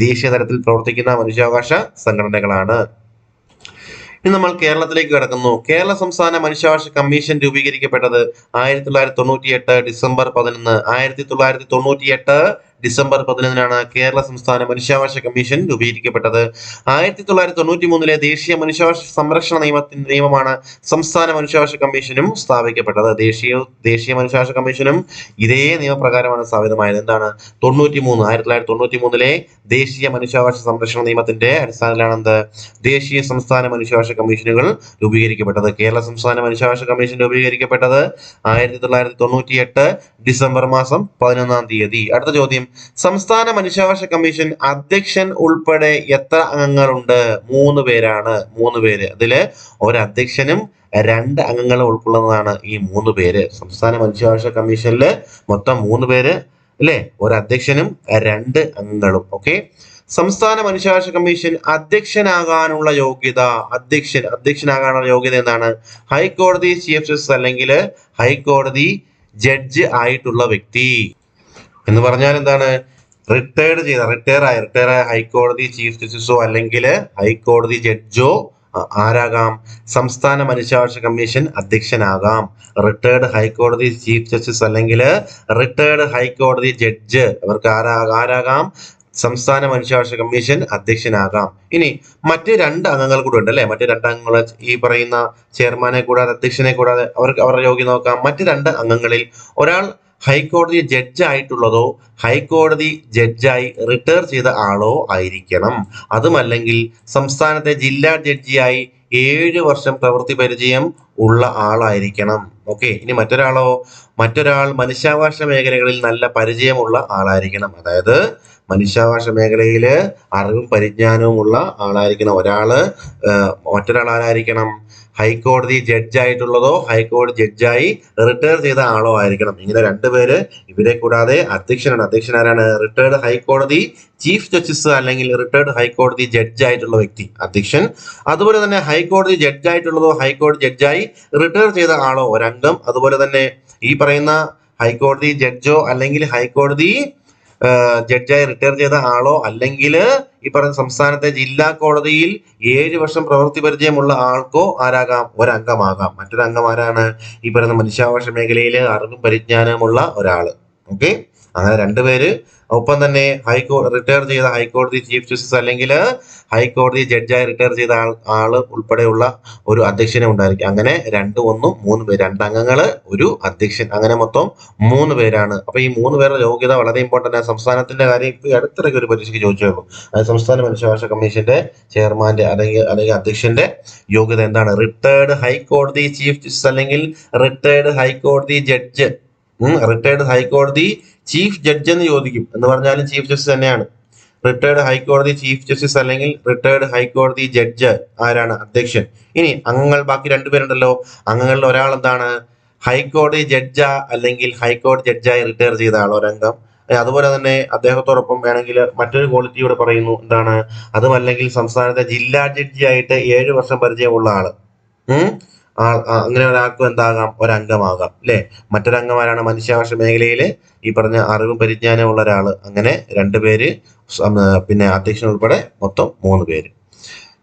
ദേശീയ തലത്തിൽ പ്രവർത്തിക്കുന്ന മനുഷ്യാവകാശ സംഘടനകളാണ്. ഇനി നമ്മൾ കേരളത്തിലേക്ക് കടക്കുന്നു. കേരള സംസ്ഥാന മനുഷ്യാവകാശ കമ്മീഷൻ രൂപീകരിക്കപ്പെട്ടത് 1998 ഡിസംബർ 11. 1998 ഡിസംബർ 11 കേരള സംസ്ഥാന മനുഷ്യാവകാശ കമ്മീഷൻ രൂപീകരിക്കപ്പെട്ടത്. 1993 ദേശീയ മനുഷ്യാവകാശ സംരക്ഷണ നിയമമാണ് സംസ്ഥാന മനുഷ്യാവകാശ കമ്മീഷനും സ്ഥാപിക്കപ്പെട്ടത്. ദേശീയ മനുഷ്യാവകാശ കമ്മീഷനും ഇതേ നിയമപ്രകാരമാണ് സ്ഥാപിതമായത്. എന്താണ്? 1993 ദേശീയ മനുഷ്യാവകാശ സംരക്ഷണ നിയമത്തിന്റെ അടിസ്ഥാനത്തിലാണ് ദേശീയ സംസ്ഥാന മനുഷ്യാവകാശ കമ്മീഷനുകൾ രൂപീകരിക്കപ്പെട്ടത്. കേരള സംസ്ഥാന മനുഷ്യാവകാശ കമ്മീഷൻ രൂപീകരിക്കപ്പെട്ടത് 1998 ഡിസംബർ മാസം 11. അടുത്ത ചോദ്യം, സംസ്ഥാന മനുഷ്യാവകാശ കമ്മീഷൻ അധ്യക്ഷൻ ഉൾപ്പെടെ എത്ര അംഗങ്ങളുണ്ട്? 3 പേരാണ്. 3 പേര്. അതില് ഒരു അധ്യക്ഷനും 2 അംഗങ്ങളും ഉൾക്കൊള്ളുന്നതാണ് ഈ 3 പേര്. സംസ്ഥാന മനുഷ്യാവകാശ കമ്മീഷനിൽ മൊത്തം 3 പേര് അല്ലെ. ഒരു അധ്യക്ഷനും 2 അംഗങ്ങളും. ഓക്കെ, സംസ്ഥാന മനുഷ്യാവകാശ കമ്മീഷൻ അധ്യക്ഷനാകാനുള്ള യോഗ്യത എന്താണ്? ഹൈക്കോടതി ചീഫ് ജസ്റ്റിസ് അല്ലെങ്കിൽ ഹൈക്കോടതി ജഡ്ജ് ആയിട്ടുള്ള വ്യക്തി. എന്ന് പറഞ്ഞാൽ എന്താണ്? റിട്ടയർ ആയ ഹൈക്കോടതി ചീഫ് ജസ്റ്റിസോ അല്ലെങ്കിൽ ഹൈക്കോടതി ജഡ്ജോ ആരാകാം? സംസ്ഥാന മനുഷ്യാവകാശ കമ്മീഷൻ അധ്യക്ഷനാകാം. റിട്ടയർഡ് ഹൈക്കോടതി ചീഫ് ജസ്റ്റിസ് അല്ലെങ്കിൽ റിട്ടയർഡ് ഹൈക്കോടതി ജഡ്ജ് അവർക്ക് ആരാകാം? സംസ്ഥാന മനുഷ്യാവകാശ കമ്മീഷൻ അധ്യക്ഷനാകാം. ഇനി മറ്റ് 2 അംഗങ്ങൾ കൂടെ ഉണ്ട് അല്ലെ. മറ്റ് 2 അംഗങ്ങൾ ഈ പറയുന്ന ചെയർമാനെ കൂടാതെ അധ്യക്ഷനെ കൂടാതെ അവരുടെ യോഗ്യത നോക്കാം. മറ്റ് 2 അംഗങ്ങളിൽ ഒരാൾ ഹൈക്കോടതി ജഡ്ജ് ആയിട്ടുള്ളതോ ഹൈക്കോടതി ജഡ്ജായി റിട്ടയർ ചെയ്ത ആളോ ആയിരിക്കണം. അതുമല്ലെങ്കിൽ സംസ്ഥാനത്തെ ജില്ലാ ജഡ്ജിയായി 7 വർഷം പ്രവൃത്തി പരിചയം ഉള്ള ആളായിരിക്കണം. ഓക്കെ, ഇനി മറ്റൊരാൾ മനുഷ്യാവകാശ മേഖലകളിൽ നല്ല പരിചയമുള്ള ആളായിരിക്കണം. അതായത് മനുഷ്യാവകാശ മേഖലയില് അറിവും പരിജ്ഞാനവും ഉള്ള ആളായിരിക്കണം മറ്റൊരാൾ ആരായിരിക്കണം? ഹൈക്കോടതി ജഡ്ജായിട്ടുള്ളതോ ഹൈക്കോടതി ജഡ്ജായി റിട്ടയർ ചെയ്ത ആളോ ആയിരിക്കണം. ഇങ്ങനെ രണ്ടുപേര്. ഇവരെ കൂടാതെ അധ്യക്ഷനാണ്. അധ്യക്ഷൻ ആരാണ്? റിട്ടയർഡ് ഹൈക്കോടതി ചീഫ് ജസ്റ്റിസ് അല്ലെങ്കിൽ റിട്ടയർഡ് ഹൈക്കോടതി ജഡ്ജായിട്ടുള്ള വ്യക്തി അധ്യക്ഷൻ. അതുപോലെ തന്നെ ഹൈക്കോടതി ജഡ്ജായിട്ടുള്ളതോ ഹൈക്കോടതി ജഡ്ജായി റിട്ടയർ ചെയ്ത ആളോ ഒരംഗം. അതുപോലെ തന്നെ ഈ പറയുന്ന ഹൈക്കോടതി ജഡ്ജോ അല്ലെങ്കിൽ ഹൈക്കോടതി ജഡ്ജായി റിട്ടയർ ചെയ്ത ആളോ അല്ലെങ്കിൽ ഈ പറയുന്ന സംസ്ഥാനത്തെ ജില്ലാ കോടതിയിൽ 7 വർഷം പ്രവൃത്തി പരിചയമുള്ള ആൾക്കോ ആരാകാം? ഒരംഗമാകാം. മറ്റൊരു അംഗം ആരാണ്? ഈ പറയുന്ന മനുഷ്യാവകാശ മേഖലയിൽ അറിവും പരിജ്ഞാനമുള്ള ഒരാള്. ഓക്കെ, അങ്ങനെ രണ്ടുപേര്. ഒപ്പം തന്നെ റിട്ടയർ ചെയ്ത ഹൈക്കോടതി ചീഫ് ജസ്റ്റിസ് അല്ലെങ്കിൽ ഹൈക്കോടതി ജഡ്ജായി റിട്ടയർ ചെയ്ത ആള് ഉൾപ്പെടെയുള്ള ഒരു അധ്യക്ഷനെ ഉണ്ടായിരിക്കും. അങ്ങനെ 2 1 3 പേര്, 2 അംഗങ്ങള്, ഒരു അധ്യക്ഷൻ, അങ്ങനെ മൊത്തം 3 പേരാണ്. അപ്പൊ ഈ 3 പേരുടെ യോഗ്യത വളരെ ഇമ്പോർട്ടന്റ് ആണ്. സംസ്ഥാനത്തിന്റെ കാര്യം ഇപ്പൊ അടുത്തിടയ്ക്ക് ഒരു പരീക്ഷയ്ക്ക് ചോദിച്ചേക്കും. അത് സംസ്ഥാന മനുഷ്യാവകാശ കമ്മീഷന്റെ ചെയർമാന്റെ അല്ലെങ്കിൽ അധ്യക്ഷന്റെ യോഗ്യത എന്താണ്? റിട്ടയർഡ് ഹൈക്കോടതി ചീഫ് ജസ്റ്റിസ് അല്ലെങ്കിൽ റിട്ടയർഡ് ഹൈക്കോടതി ജഡ്ജ്. റിട്ടയർഡ് ഹൈക്കോടതി ചീഫ് ജഡ്ജ് എന്ന് ചോദിക്കും. എന്ന് പറഞ്ഞാലും ചീഫ് ജസ്റ്റിസ് തന്നെയാണ്. റിട്ടയർഡ് ഹൈക്കോടതി ചീഫ് ജസ്റ്റിസ് അല്ലെങ്കിൽ റിട്ടയർഡ് ഹൈക്കോടതി ജഡ്ജ് ആരാണ്? അധ്യക്ഷൻ. ഇനി അംഗങ്ങൾ ബാക്കി 2 പേരുണ്ടല്ലോ. അംഗങ്ങളിൽ ഒരാൾ എന്താണ്? ഹൈക്കോടതി ജഡ്ജ് അല്ലെങ്കിൽ ഹൈക്കോടതി ജഡ്ജായി റിട്ടയർ ചെയ്ത ആൾ ഒരംഗം. അതുപോലെ തന്നെ അദ്ദേഹത്തോടൊപ്പം വേണമെങ്കിൽ മറ്റൊരു ക്വാളിറ്റി ഇവിടെ പറയുന്നു. എന്താണ്? അതുമല്ലെങ്കിൽ സംസ്ഥാനത്തെ ജില്ലാ ജഡ്ജിയായിട്ട് 7 വർഷം പരിചയമുള്ള ആള്. അങ്ങനെ ഒരാൾക്കും എന്താകാം? ഒരംഗമാകാം അല്ലെ. മറ്റൊരംഗം ആരാണ്? മനുഷ്യാവകാശ മേഖലയിൽ ഈ പറഞ്ഞ അറിവും പരിജ്ഞാനമുള്ള ഒരാള്. അങ്ങനെ 2 പേര്, പിന്നെ അധ്യക്ഷൻ ഉൾപ്പെടെ മൊത്തം 3 പേര്.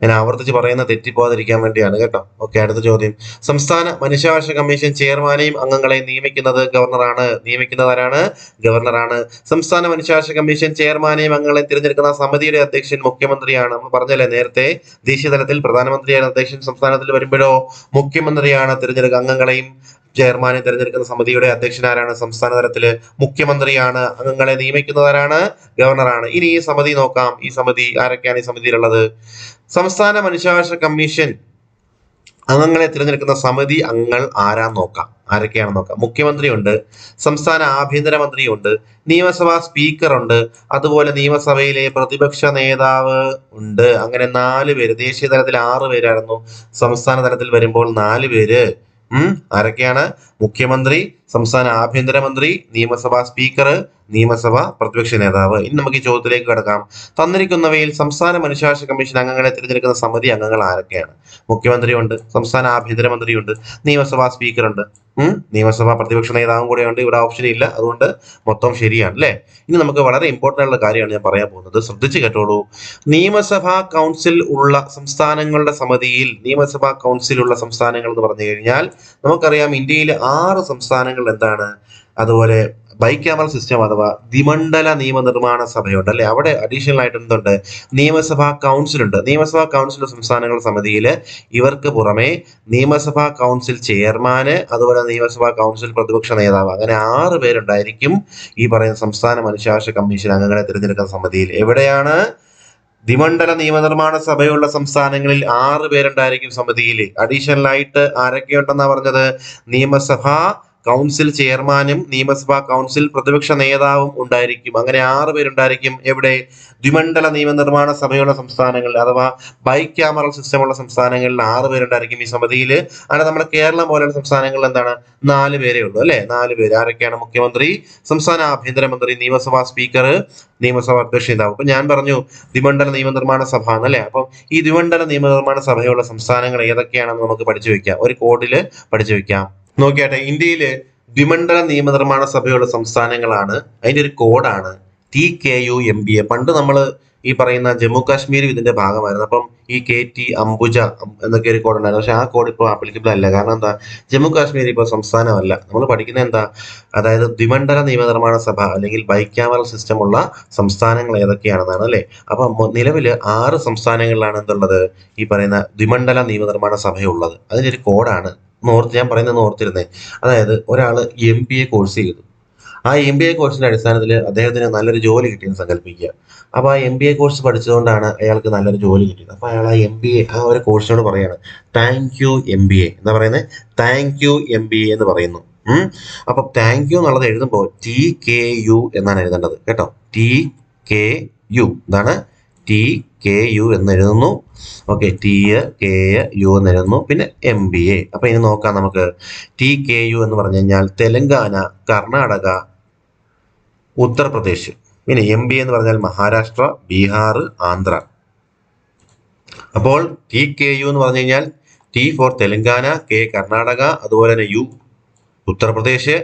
ഞാൻ ആവർത്തിച്ച് പറയുന്ന തെറ്റിപ്പോകാതിരിക്കാൻ വേണ്ടിയാണ് കേട്ടോ. ഓക്കെ, അടുത്ത ചോദ്യം. സംസ്ഥാന മനുഷ്യാവകാശ കമ്മീഷൻ ചെയർമാനെയും അംഗങ്ങളെയും നിയമിക്കുന്നത് ഗവർണറാണ്. നിയമിക്കുന്നതാരാണ്? ഗവർണറാണ്. സംസ്ഥാന മനുഷ്യാവകാശ കമ്മീഷൻ ചെയർമാനെയും അംഗങ്ങളെയും തിരഞ്ഞെടുക്കുന്ന സമിതിയുടെ അധ്യക്ഷൻ മുഖ്യമന്ത്രിയാണ്. നമ്മൾ പറഞ്ഞല്ലേ നേരത്തെ, ദേശീയ തലത്തിൽ പ്രധാനമന്ത്രിയാണ് അധ്യക്ഷൻ. സംസ്ഥാനത്തിൽ വരുമ്പോഴോ മുഖ്യമന്ത്രിയാണ് തിരഞ്ഞെടുക്കുക. അംഗങ്ങളെയും ചെയർമാനെ തിരഞ്ഞെടുക്കുന്ന സമിതിയുടെ അധ്യക്ഷൻ ആരാണ്? സംസ്ഥാന തലത്തില് മുഖ്യമന്ത്രിയാണ്. അംഗങ്ങളെ നിയമിക്കുന്നതാരാണ്? ഗവർണറാണ്. ഇനി ഈ സമിതി നോക്കാം. ഈ സമിതി ആരൊക്കെയാണ് ഈ സമിതിയിലുള്ളത്? സംസ്ഥാന മനുഷ്യാവകാശ കമ്മീഷൻ അംഗങ്ങളെ തിരഞ്ഞെടുക്കുന്ന സമിതി അംഗങ്ങൾ ആരാന്ന് നോക്കാം. ആരൊക്കെയാണെന്ന് നോക്കാം. മുഖ്യമന്ത്രിയുണ്ട്, സംസ്ഥാന ആഭ്യന്തരമന്ത്രിയുണ്ട്, നിയമസഭാ സ്പീക്കർ ഉണ്ട്, അതുപോലെ നിയമസഭയിലെ പ്രതിപക്ഷ നേതാവ് ഉണ്ട്. അങ്ങനെ 4 പേര്. ദേശീയ തലത്തിൽ 6 പേരായിരുന്നു. സംസ്ഥാന തലത്തിൽ വരുമ്പോൾ 4 പേര്. ആരൊക്കെയാണ്? മുഖ്യമന്ത്രി, സംസ്ഥാന ആഭ്യന്തരമന്ത്രി, നിയമസഭാ സ്പീക്കർ, നിയമസഭ പ്രതിപക്ഷ നേതാവ്. ഇനി നമുക്ക് ഈ ചോദ്യത്തിലേക്ക് കടക്കാം. തന്നിരിക്കുന്നവയിൽ സംസ്ഥാന മനുഷ്യാവകാശ കമ്മീഷൻ അംഗങ്ങളെ തിരഞ്ഞെടുക്കുന്ന സമിതി അംഗങ്ങൾ ആരൊക്കെയാണ്? മുഖ്യമന്ത്രിയുണ്ട്, സംസ്ഥാന ആഭ്യന്തരമന്ത്രിയുണ്ട്, നിയമസഭാ സ്പീക്കറുണ്ട്, നിയമസഭാ പ്രതിപക്ഷ നേതാവും കൂടെ ഉണ്ട്. ഇവിടെ ഓപ്ഷൻ ഇല്ല, അതുകൊണ്ട് മൊത്തം ശരിയാണ് അല്ലെ. ഇനി നമുക്ക് വളരെ ഇമ്പോർട്ടന്റ് ആയിട്ടുള്ള കാര്യമാണ് ഞാൻ പറയാൻ പോകുന്നത്. ശ്രദ്ധിച്ചു കേട്ടോളൂ. നിയമസഭാ കൗൺസിൽ ഉള്ള സംസ്ഥാനങ്ങളുടെ സമിതിയിൽ, നിയമസഭാ കൗൺസിൽ ഉള്ള സംസ്ഥാനങ്ങൾ എന്ന് പറഞ്ഞു കഴിഞ്ഞാൽ നമുക്കറിയാം ഇന്ത്യയിൽ 6 സംസ്ഥാനങ്ങൾ എന്താണ്? അതുപോലെ ബൈക്യാമറൽ സിസ്റ്റം അഥവാ ദ്വിമണ്ഡല നിയമനിർമ്മാണ സഭയുണ്ട് അല്ലെ. അവിടെ അഡീഷണൽ ആയിട്ട് എന്തുണ്ട്? നിയമസഭാ കൗൺസിൽ ഉണ്ട്. നിയമസഭാ കൗൺസിൽ സംസ്ഥാനങ്ങളുടെ സമിതിയിൽ ഇവർക്ക് പുറമെ നിയമസഭാ കൗൺസിൽ ചെയർമാന്, അതുപോലെ നിയമസഭാ കൗൺസിൽ പ്രതിപക്ഷ നേതാവ്, അങ്ങനെ 6 പേരുണ്ടായിരിക്കും ഈ പറയുന്ന സംസ്ഥാന മനുഷ്യാവകാശ കമ്മീഷൻ അംഗങ്ങളെ തിരഞ്ഞെടുക്കുന്ന സമിതിയിൽ. എവിടെയാണ്? ദ്വിമണ്ഡല നിയമനിർമ്മാണ സഭയുള്ള സംസ്ഥാനങ്ങളിൽ 6 പേരുണ്ടായിരിക്കും സമിതിയിൽ. അഡീഷണൽ ആയിട്ട് ആരൊക്കെയുണ്ടെന്നാ പറഞ്ഞത്? നിയമസഭാ കൗൺസിൽ ചെയർമാനും നിയമസഭാ കൗൺസിൽ പ്രതിപക്ഷ നേതാവും ഉണ്ടായിരിക്കും. അങ്ങനെ 6 പേരുണ്ടായിരിക്കും. എവിടെ? ദ്വിമണ്ഡല നിയമനിർമ്മാണ സഭയുള്ള സംസ്ഥാനങ്ങളിൽ അഥവാ ബൈക്യാമറൽ സിസ്റ്റമുള്ള സംസ്ഥാനങ്ങളിൽ 6 പേരുണ്ടായിരിക്കും ഈ സമിതിയിൽ. അങ്ങനെ നമ്മുടെ കേരളം പോലെയുള്ള സംസ്ഥാനങ്ങളിൽ എന്താണ്? 4 പേരേ ഉള്ളൂ അല്ലെ. 4 പേര്. ആരൊക്കെയാണ്? മുഖ്യമന്ത്രി, സംസ്ഥാന ആഭ്യന്തരമന്ത്രി, നിയമസഭാ സ്പീക്കർ, നിയമസഭാ പ്രതിപക്ഷ നേതാവ്. അപ്പൊ ഞാൻ പറഞ്ഞു ദ്വിമണ്ഡല നിയമനിർമ്മാണ സഭ എന്നല്ലേ. അപ്പം ഈ ദ്വിമണ്ഡല നിയമനിർമ്മാണ സഭയുള്ള സംസ്ഥാനങ്ങൾ ഏതൊക്കെയാണെന്ന് നമുക്ക് പഠിച്ചു വെക്കാം. ഒരു കോഡില് പഠിച്ചു വെക്കാം. നോക്കിയാട്ടെ, ഇന്ത്യയില് ദ്വിമണ്ഡല നിയമനിർമ്മാണ സഭയുള്ള സംസ്ഥാനങ്ങളാണ്. അതിന്റെ ഒരു കോഡാണ് TKUMBA. പണ്ട് നമ്മൾ ഈ പറയുന്ന ജമ്മു കാശ്മീരും ഇതിന്റെ ഭാഗമായിരുന്നു. അപ്പം ഈ KT അംബുജ എന്നൊക്കെ ഒരു കോഡ് ഉണ്ടായിരുന്നു. പക്ഷെ ആ കോഡ് ഇപ്പോൾ ആപ്ലിക്കബിൾ അല്ല. കാരണം എന്താ? ജമ്മു കാശ്മീർ ഇപ്പോൾ സംസ്ഥാനമല്ല. നമ്മൾ പഠിക്കുന്നത് എന്താ? അതായത് ദ്വിമണ്ഡല നിയമനിർമ്മാണ സഭ അല്ലെങ്കിൽ ബൈക്യാമറൽ സിസ്റ്റം ഉള്ള സംസ്ഥാനങ്ങൾ ഏതൊക്കെയാണെന്നാണ് അല്ലെ. അപ്പൊ നിലവില് 6 സംസ്ഥാനങ്ങളിലാണ് എന്തുള്ളത്? ഈ പറയുന്ന ദ്വിമണ്ഡല നിയമനിർമ്മാണ സഭയുള്ളത്. അതിന്റെ ഒരു കോഡാണ്. ഞാൻ പറയുന്നത് ഓർത്തിരുന്നേ. അതായത് ഒരാള് MBA കോഴ്സ് ചെയ്തു. ആ MBA കോഴ്സിന്റെ അടിസ്ഥാനത്തിൽ അദ്ദേഹത്തിന് നല്ലൊരു ജോലി കിട്ടിയെന്ന് സങ്കല്പിക്കുക. അപ്പൊ ആ MBA കോഴ്സ് പഠിച്ചതുകൊണ്ടാണ് അയാൾക്ക് നല്ലൊരു ജോലി കിട്ടിയത്. അപ്പൊ അയാൾ ആ MBA ആ ഒരു കോഴ്സിനോട് പറയാണ് താങ്ക് യു MBA. എന്താ പറയുന്നത്? താങ്ക് യു MBA എന്ന് പറയുന്നു. അപ്പൊ താങ്ക് യു എന്നുള്ളത് എഴുതുമ്പോൾ TKU എന്നാണ് എഴുതേണ്ടത് കേട്ടോ. TKU എന്താണ്? TKU എന്ന് എഴുതുന്നു. ഓക്കെ, TKU എന്ന് എഴുതുന്നു. പിന്നെ MBA. അപ്പൊ ഇനി നോക്കാം നമുക്ക്. TKU എന്ന് പറഞ്ഞു കഴിഞ്ഞാൽ തെലങ്കാന, കർണാടക, ഉത്തർപ്രദേശ്. പിന്നെ MBA എന്ന് പറഞ്ഞാൽ മഹാരാഷ്ട്ര, ബീഹാർ, ആന്ധ്ര. അപ്പോൾ TKU എന്ന് പറഞ്ഞു കഴിഞ്ഞാൽ T for Telangana, K Karnataka, അതുപോലെ തന്നെ U Uttar Pradesh,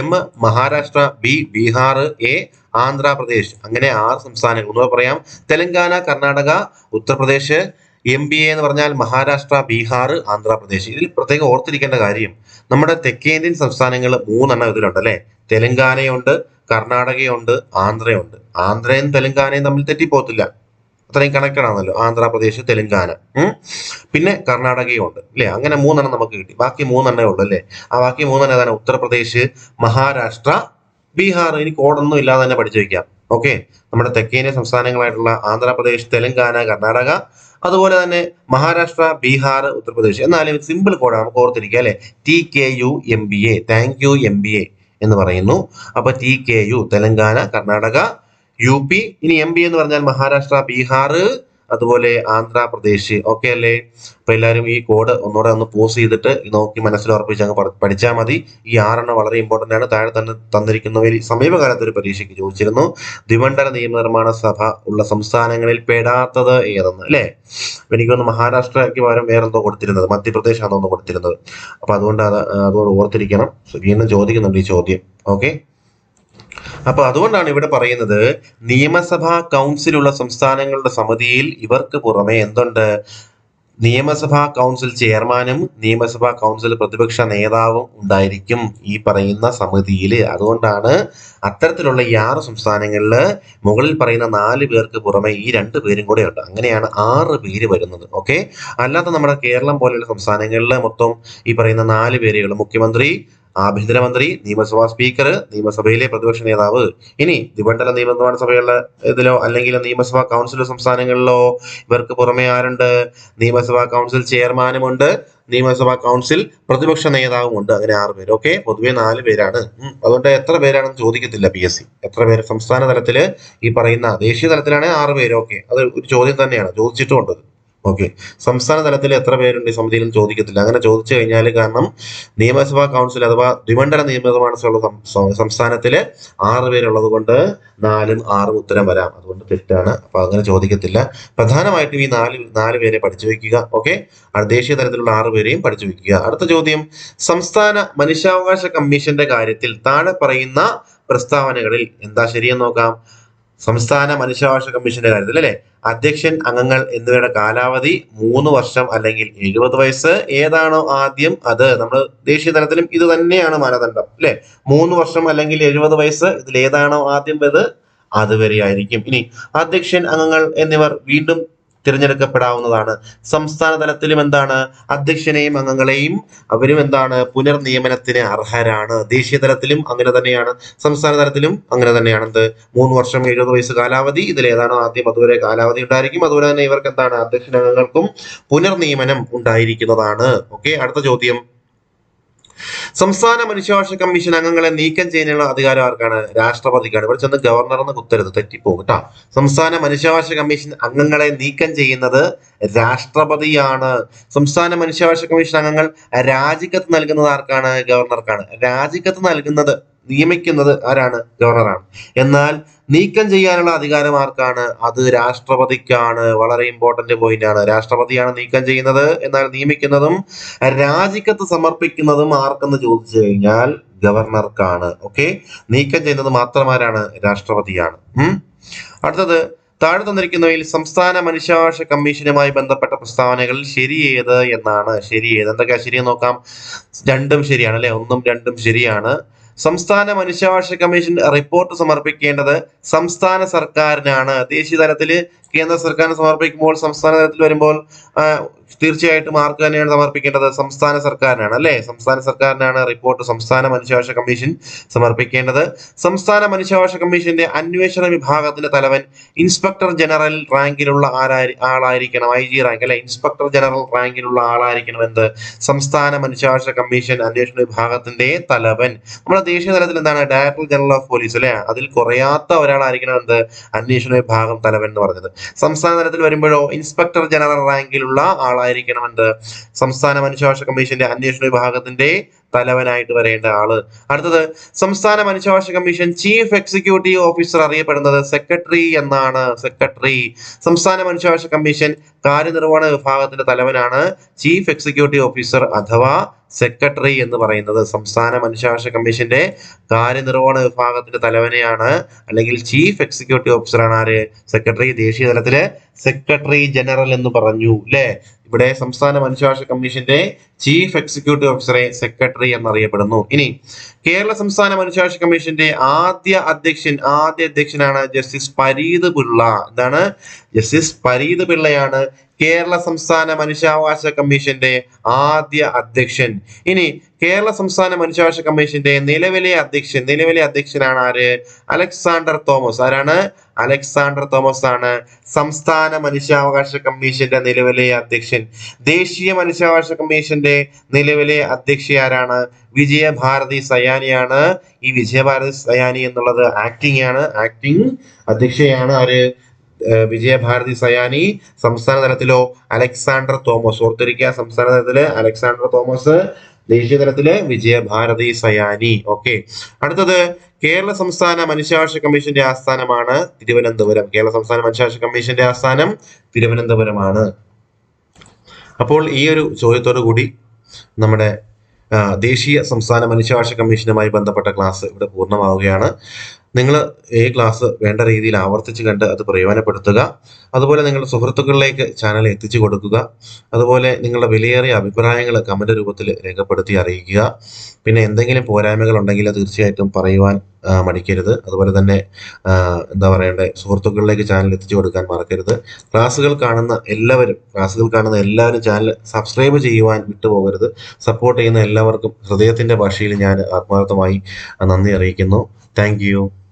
M Maharashtra, B Bihar, A Andhra Pradesh. അങ്ങനെ 6 സംസ്ഥാനങ്ങൾ. ഒന്നുകൂടെ പറയാം: തെലങ്കാന, കർണാടക, ഉത്തർപ്രദേശ്. MBA എന്ന് പറഞ്ഞാൽ മഹാരാഷ്ട്ര, ബീഹാർ, ആന്ധ്രാപ്രദേശ്. ഇതിൽ പ്രത്യേകം ഓർത്തിരിക്കേണ്ട കാര്യം, നമ്മുടെ തെക്കേന്ത്യൻ സംസ്ഥാനങ്ങൾ 3 ഇതിലുണ്ട് അല്ലെ. തെലങ്കാനയുണ്ട്, കർണാടകയുണ്ട്, ആന്ധ്രയുണ്ട്. ആന്ധ്രയും തെലങ്കാനയും തമ്മിൽ തെറ്റിപ്പോത്തില്ല, അത്രയും കണക്റ്റഡ് ആണല്ലോ. ആന്ധ്രാപ്രദേശ്, തെലങ്കാന, പിന്നെ കർണാടകയും ഉണ്ട് അല്ലെ. അങ്ങനെ 3 നമുക്ക് കിട്ടി. ബാക്കി 3 ഉള്ളു അല്ലെ. ആ ബാക്കി 3 ഏതാണ്? ഉത്തർപ്രദേശ്, മഹാരാഷ്ട്ര, ബീഹാർ. ഇനി കോഡൊന്നും ഇല്ലാതെ തന്നെ പഠിച്ചു വയ്ക്കാം. ഓക്കെ, നമ്മുടെ തെക്കേന്ത്യൻ സംസ്ഥാനങ്ങളായിട്ടുള്ള ആന്ധ്രാപ്രദേശ്, തെലങ്കാന, കർണാടക, അതുപോലെ തന്നെ മഹാരാഷ്ട്ര, ബീഹാർ, ഉത്തർപ്രദേശ്. എന്നാലും സിമ്പിൾ കോഡാണ്, നമുക്ക് ഓർത്തിരിക്കുക അല്ലെ. TKU MBA, thank you MBA എന്ന് പറയുന്നു. അപ്പൊ TKU തെലങ്കാന, കർണാടക, UP. ഇനി MBA എന്ന് പറഞ്ഞാൽ മഹാരാഷ്ട്ര, ബീഹാർ, അതുപോലെ ആന്ധ്രാപ്രദേശ്. ഓക്കെ അല്ലേ? അപ്പൊ എല്ലാവരും ഈ കോഡ് ഒന്നുകൂടെ ഒന്ന് പോസ് ചെയ്തിട്ട് നോക്കി മനസ്സിൽ ഉറപ്പിച്ച് അങ്ങ് പഠിച്ചാൽ മതി. ഈ 6 വളരെ ഇമ്പോർട്ടന്റ് ആണ്. താഴെ തന്നെ തന്നിരിക്കുന്നവയിൽ സമീപകാലത്ത് ഒരു പരീക്ഷയ്ക്ക് ചോദിച്ചിരുന്നു, ദ്വിമണ്ഡല നിയമനിർമ്മാണ സഭ ഉള്ള സംസ്ഥാനങ്ങളിൽ പെടാത്തത് ഏതെന്ന് അല്ലെ. എനിക്കൊന്ന് മഹാരാഷ്ട്രയ്ക്ക് പകരം വേറെന്തോ കൊടുത്തിരുന്നത്, മധ്യപ്രദേശ് ആണെന്നോ കൊടുത്തിരുന്നത്. അപ്പൊ അതുകൊണ്ട് അതോട് ഓർത്തിരിക്കണം. വീണ്ടും ചോദിക്കുന്നുണ്ട് ഈ ചോദ്യം. ഓക്കെ, അപ്പൊ അതുകൊണ്ടാണ് ഇവിടെ പറയുന്നത്, നിയമസഭാ കൗൺസിലുള്ള സംസ്ഥാനങ്ങളുടെ സമിതിയിൽ ഇവർക്ക് പുറമെ എന്തുണ്ട്? നിയമസഭാ കൗൺസിൽ ചെയർമാനും നിയമസഭാ കൗൺസിൽ പ്രതിപക്ഷ നേതാവും ഉണ്ടായിരിക്കും ഈ പറയുന്ന സമിതിയിൽ. അതുകൊണ്ടാണ് അത്തരത്തിലുള്ള ഈ 6 സംസ്ഥാനങ്ങളിൽ മുകളിൽ പറയുന്ന 4 പേർക്ക് പുറമെ ഈ 2 പേരും കൂടെ ഉണ്ട്. അങ്ങനെയാണ് 6 പേര് വരുന്നത്. ഓക്കെ, അല്ലാത്ത നമ്മുടെ കേരളം പോലെയുള്ള സംസ്ഥാനങ്ങളിൽ മൊത്തം ഈ പറയുന്ന 4 പേരുകൾ: മുഖ്യമന്ത്രി, ആഭ്യന്തരമന്ത്രി, നിയമസഭാ സ്പീക്കർ, നിയമസഭയിലെ പ്രതിപക്ഷ നേതാവ്. ഇനി ദ്വിമണ്ഡല നിയമനിർമ്മാണ സഭയുള്ള ഇതിലോ അല്ലെങ്കിൽ നിയമസഭാ കൗൺസിലോ സംസ്ഥാനങ്ങളിലോ ഇവർക്ക് പുറമെ ആരുണ്ട്? നിയമസഭാ കൗൺസിൽ ചെയർമാനുമുണ്ട്, നിയമസഭാ കൗൺസിൽ പ്രതിപക്ഷ നേതാവുമുണ്ട്. അങ്ങനെ 6 പേര്. ഓക്കെ, പൊതുവെ 4 പേരാണ്. അതുകൊണ്ട് എത്ര പേരാണെന്ന് ചോദിക്കത്തില്ല PSC. എത്ര പേര് സംസ്ഥാന തലത്തില് ഈ പറയുന്ന, ദേശീയ തലത്തിലാണ് 6 പേര്. ഓക്കെ, അത് ഒരു ചോദ്യം തന്നെയാണ്, ചോദിച്ചിട്ടുമുണ്ട്. ഓക്കെ, സംസ്ഥാന തലത്തിൽ എത്ര പേരുണ്ട് ഈ സമിതിയിൽ ചോദിക്കത്തില്ല. അങ്ങനെ ചോദിച്ചു കഴിഞ്ഞാൽ, കാരണം നിയമസഭാ കൗൺസിൽ അഥവാ ദ്വിമണ്ഡല നിയമനിർമ്മാണ സംസ്ഥാനത്തില് 6 പേരുള്ളത് കൊണ്ട് 4ഉം 6ഉം ഉത്തരം വരാം. അതുകൊണ്ട് തെറ്റാണ്. അപ്പൊ അങ്ങനെ ചോദിക്കത്തില്ല. പ്രധാനമായിട്ടും ഈ 4 പേരെ പഠിച്ചു വെക്കുക. ഓക്കെ, ദേശീയ തലത്തിലുള്ള 6 പേരെയും പഠിച്ചു വെക്കുക. അടുത്ത ചോദ്യം: സംസ്ഥാന മനുഷ്യാവകാശ കമ്മീഷന്റെ കാര്യത്തിൽ താഴെ പറയുന്ന പ്രസ്താവനകളിൽ എന്താ ശരിയെന്ന് നോക്കാം. സംസ്ഥാന മനുഷ്യാവകാശ കമ്മീഷന്റെ കാര്യത്തിൽ അല്ലെ, അധ്യക്ഷൻ, അംഗങ്ങൾ എന്നിവയുടെ കാലാവധി 3 വർഷം അല്ലെങ്കിൽ 70 വയസ്സ്. ഏതാണോ ആദ്യം അത്. നമ്മൾ ദേശീയ തലത്തിലും ഇത് തന്നെയാണ് മാനദണ്ഡം അല്ലെ. 3 വർഷം അല്ലെങ്കിൽ 70 വയസ്സ്. ഇതിൽ ഏതാണോ ആദ്യം അത് അതുവരെ ആയിരിക്കും. ഇനി അധ്യക്ഷൻ, അംഗങ്ങൾ എന്നിവർ വീണ്ടും തിരഞ്ഞെടുക്കപ്പെടാവുന്നതാണ്. സംസ്ഥാന തലത്തിലും എന്താണ്? അധ്യക്ഷനെയും അംഗങ്ങളെയും അവരും എന്താണ്? പുനർനിയമനത്തിന് അർഹരാണ്. ദേശീയ തലത്തിലും അങ്ങനെ തന്നെയാണ്, സംസ്ഥാന തലത്തിലും അങ്ങനെ തന്നെയാണ്. 3 വർഷം 70 വയസ്സ് കാലാവധി. ഇതിൽ ഏതാണോ ആദ്യം അതുവരെ കാലാവധി ഉണ്ടായിരിക്കും. അതുപോലെ തന്നെ ഇവർക്ക് എന്താണ്? അധ്യക്ഷൻ, അംഗങ്ങൾക്കും പുനർനിയമനം ഉണ്ടായിരിക്കുന്നതാണ്. ഓക്കെ, അടുത്ത ചോദ്യം: സംസ്ഥാന മനുഷ്യാവകാശ കമ്മീഷൻ അംഗങ്ങളെ നീക്കം ചെയ്യാനുള്ള അധികാരം ആർക്കാണ്? രാഷ്ട്രപതിക്കാണ്. ഇവിടെ ചെന്ന് ഗവർണർ എന്ന് കുത്തരുത്, തെറ്റിപ്പോകും കേട്ടോ. സംസ്ഥാന മനുഷ്യാവകാശ കമ്മീഷൻ അംഗങ്ങളെ നീക്കം ചെയ്യുന്നത് രാഷ്ട്രപതിയാണ്. സംസ്ഥാന മനുഷ്യാവകാശ കമ്മീഷൻ അംഗങ്ങൾ രാജിക്കത്ത് നൽകുന്നത് ആർക്കാണ്? ഗവർണർക്കാണ്. രാജിക്കത്ത് നൽകുന്നത്, നിയമിക്കുന്നത് ആരാണ്? ഗവർണറാണ്. എന്നാൽ നീക്കം ചെയ്യാനുള്ള അധികാരം ആർക്കാണ്? അത് രാഷ്ട്രപതിക്കാണ്. വളരെ ഇമ്പോർട്ടന്റ് പോയിന്റ് ആണ്. രാഷ്ട്രപതിയാണ് നീക്കം ചെയ്യുന്നത്. എന്നാൽ നിയമിക്കുന്നതും രാജിക്കത്ത് സമർപ്പിക്കുന്നതും ആർക്കെന്ന് ചോദിച്ചു കഴിഞ്ഞാൽ ഗവർണർക്കാണ്. ഓക്കെ, നീക്കം ചെയ്യുന്നത് മാത്രമാരാണ്? രാഷ്ട്രപതിയാണ്. അടുത്തത്: താഴെ തന്നിരിക്കുന്നവയിൽ സംസ്ഥാന മനുഷ്യാവകാശ കമ്മീഷനുമായി ബന്ധപ്പെട്ട പ്രസ്താവനകളിൽ ശരിയേത് എന്നാണ്. ശരിയേത് എന്തൊക്കെയാ ശരിയെന്ന് നോക്കാം. 2ഉം ശരിയാണ് അല്ലെ. 1ഉം 2ഉം ശരിയാണ്. സംസ്ഥാന മനുഷ്യാവകാശ കമ്മീഷൻ റിപ്പോർട്ട് സമർപ്പിക്കേണ്ടത് സംസ്ഥാന സർക്കാരിനാണ്. ദേശീയ തലത്തില് കേന്ദ്ര സർക്കാരിന് സമർപ്പിക്കുമ്പോൾ സംസ്ഥാന തലത്തിൽ വരുമ്പോൾ തീർച്ചയായിട്ടും ആർക്ക് തന്നെയാണ് സമർപ്പിക്കേണ്ടത്? സംസ്ഥാന സർക്കാരിനാണ് അല്ലെ. സംസ്ഥാന സർക്കാരിനാണ് റിപ്പോർട്ട് സംസ്ഥാന മനുഷ്യാവകാശ കമ്മീഷൻ സമർപ്പിക്കേണ്ടത്. സംസ്ഥാന മനുഷ്യാവകാശ കമ്മീഷന്റെ അന്വേഷണ വിഭാഗത്തിന്റെ തലവൻ ഇൻസ്പെക്ടർ ജനറൽ റാങ്കിലുള്ള ആളായിരിക്കണം. IG റാങ്ക് അല്ലെ. ഇൻസ്പെക്ടർ ജനറൽ റാങ്കിലുള്ള ആളായിരിക്കണം എന്ത്? സംസ്ഥാന മനുഷ്യാവകാശ കമ്മീഷൻ അന്വേഷണ വിഭാഗത്തിന്റെ തലവൻ. നമ്മുടെ ദേശീയ തലത്തിൽ എന്താണ്? ഡയറക്ടർ ജനറൽ ഓഫ് പോലീസ് അല്ലെ. അതിൽ കുറയാത്ത ഒരാളായിരിക്കണം എന്ത്? അന്വേഷണ വിഭാഗം തലവൻ എന്ന് പറഞ്ഞത്. സംസ്ഥാന തലത്തിൽ വരുമ്പോഴോ ഇൻസ്പെക്ടർ ജനറൽ റാങ്കിലുള്ള ആളായിരിക്കണം എന്ത് സംസ്ഥാന മനുഷ്യാവകാശ കമ്മീഷന്റെ അന്വേഷണ വിഭാഗത്തിന്റെ തലവനായിട്ട് വരേണ്ട ആള്. അടുത്തത് സംസ്ഥാന മനുഷ്യാവകാശ കമ്മീഷൻ ചീഫ് എക്സിക്യൂട്ടീവ് ഓഫീസർ അറിയപ്പെടുന്നത് സെക്രട്ടറി എന്നാണ്. സെക്രട്ടറി. സംസ്ഥാന മനുഷ്യാവകാശ കമ്മീഷൻ കാര്യനിർവഹണ വിഭാഗത്തിന്റെ തലവനാണ് ചീഫ് എക്സിക്യൂട്ടീവ് ഓഫീസർ അഥവാ സെക്രട്ടറി എന്ന് പറയുന്നത്. സംസ്ഥാന മനുഷ്യാവകാശ കമ്മീഷന്റെ കാര്യനിർവഹണ വിഭാഗത്തിന്റെ തലവനെയാണ് അല്ലെങ്കിൽ ചീഫ് എക്സിക്യൂട്ടീവ് ഓഫീസറാണ് ആര് സെക്രട്ടറി. ദേശീയ തലത്തില് സെക്രട്ടറി ജനറൽ എന്ന് പറഞ്ഞു അല്ലെ. ഇവിടെ സംസ്ഥാന മനുഷ്യാവകാശ കമ്മീഷന്റെ ചീഫ് എക്സിക്യൂട്ടീവ് ഓഫീസറെ സെക്രട്ടറി എന്നറിയപ്പെടുന്നു. ഇനി കേരള സംസ്ഥാന മനുഷ്യാവകാശ കമ്മീഷന്റെ ആദ്യ അധ്യക്ഷനാണ് ജസ്റ്റിസ് പരീത് പിള്ള. എന്താണ്? ജസ്റ്റിസ് പരീത് പിള്ളയാണ് കേരള സംസ്ഥാന മനുഷ്യാവകാശ കമ്മീഷന്റെ ആദ്യ അധ്യക്ഷൻ. ഇനി കേരള സംസ്ഥാന മനുഷ്യാവകാശ കമ്മീഷന്റെ നിലവിലെ അധ്യക്ഷനാണ് ആര്? Alexander Thomas. ആരാണ്? അലക്സാണ്ടർ തോമസ് ആണ് സംസ്ഥാന മനുഷ്യാവകാശ കമ്മീഷന്റെ നിലവിലെ അധ്യക്ഷൻ. ദേശീയ മനുഷ്യാവകാശ കമ്മീഷന്റെ നിലവിലെ അധ്യക്ഷ ആരാണ്? വിജയഭാരതി സയാനിയാണ്. ഈ വിജയഭാരതി സയാനി എന്നുള്ളത് ആക്ടിംഗ് അധ്യക്ഷയാണ്. ആര്? വിജയഭാരതി സയാനി. സംസ്ഥാന തലത്തിലോ അലക്സാണ്ടർ തോമസ്. ഓർത്തിരിക്കുക, സംസ്ഥാന തലത്തില് അലക്സാണ്ടർ തോമസ്, ദേശീയ തലത്തില് വിജയഭാരതി സയാനി. ഓക്കെ. അടുത്തത് കേരള സംസ്ഥാന മനുഷ്യാവകാശ കമ്മീഷന്റെ ആസ്ഥാനമാണ് തിരുവനന്തപുരം. കേരള സംസ്ഥാന മനുഷ്യാവകാശ കമ്മീഷന്റെ ആസ്ഥാനം തിരുവനന്തപുരമാണ്. അപ്പോൾ ഈ ഒരു ചോദ്യത്തോടു കൂടി നമ്മുടെ ദേശീയ സംസ്ഥാന മനുഷ്യാവകാശ കമ്മീഷനുമായി ബന്ധപ്പെട്ട ക്ലാസ് ഇവിടെ പൂർണ്ണമാവുകയാണ്. നിങ്ങൾ ഈ ക്ലാസ് വേണ്ട രീതിയിൽ ആവർത്തിച്ച് കണ്ട് അത് പ്രയോജനപ്പെടുത്തുക. അതുപോലെ നിങ്ങളുടെ സുഹൃത്തുക്കളിലേക്ക് ചാനൽ എത്തിച്ചു കൊടുക്കുക. അതുപോലെ നിങ്ങളുടെ വിലയേറിയ അഭിപ്രായങ്ങൾ കമന്റ് രൂപത്തിൽ രേഖപ്പെടുത്തി അറിയിക്കുക. പിന്നെ എന്തെങ്കിലും പോരായ്മകൾ ഉണ്ടെങ്കിൽ തീർച്ചയായിട്ടും പറയുവാൻ മടിക്കരുത്. അതുപോലെ തന്നെ എന്താ പറയണ്ടേ, സുഹൃത്തുക്കളിലേക്ക് ചാനൽ എത്തിച്ചു കൊടുക്കാൻ മറക്കരുത്. ക്ലാസ്സുകൾ കാണുന്ന എല്ലാവരും ചാനൽ സബ്സ്ക്രൈബ് ചെയ്യുവാൻ വിട്ടുപോകരുത്. സപ്പോർട്ട് ചെയ്യുന്ന എല്ലാവർക്കും ഹൃദയത്തിന്റെ ഭാഷയിൽ ഞാൻ ആത്മാർത്ഥമായി നന്ദി അറിയിക്കുന്നു. Thank you.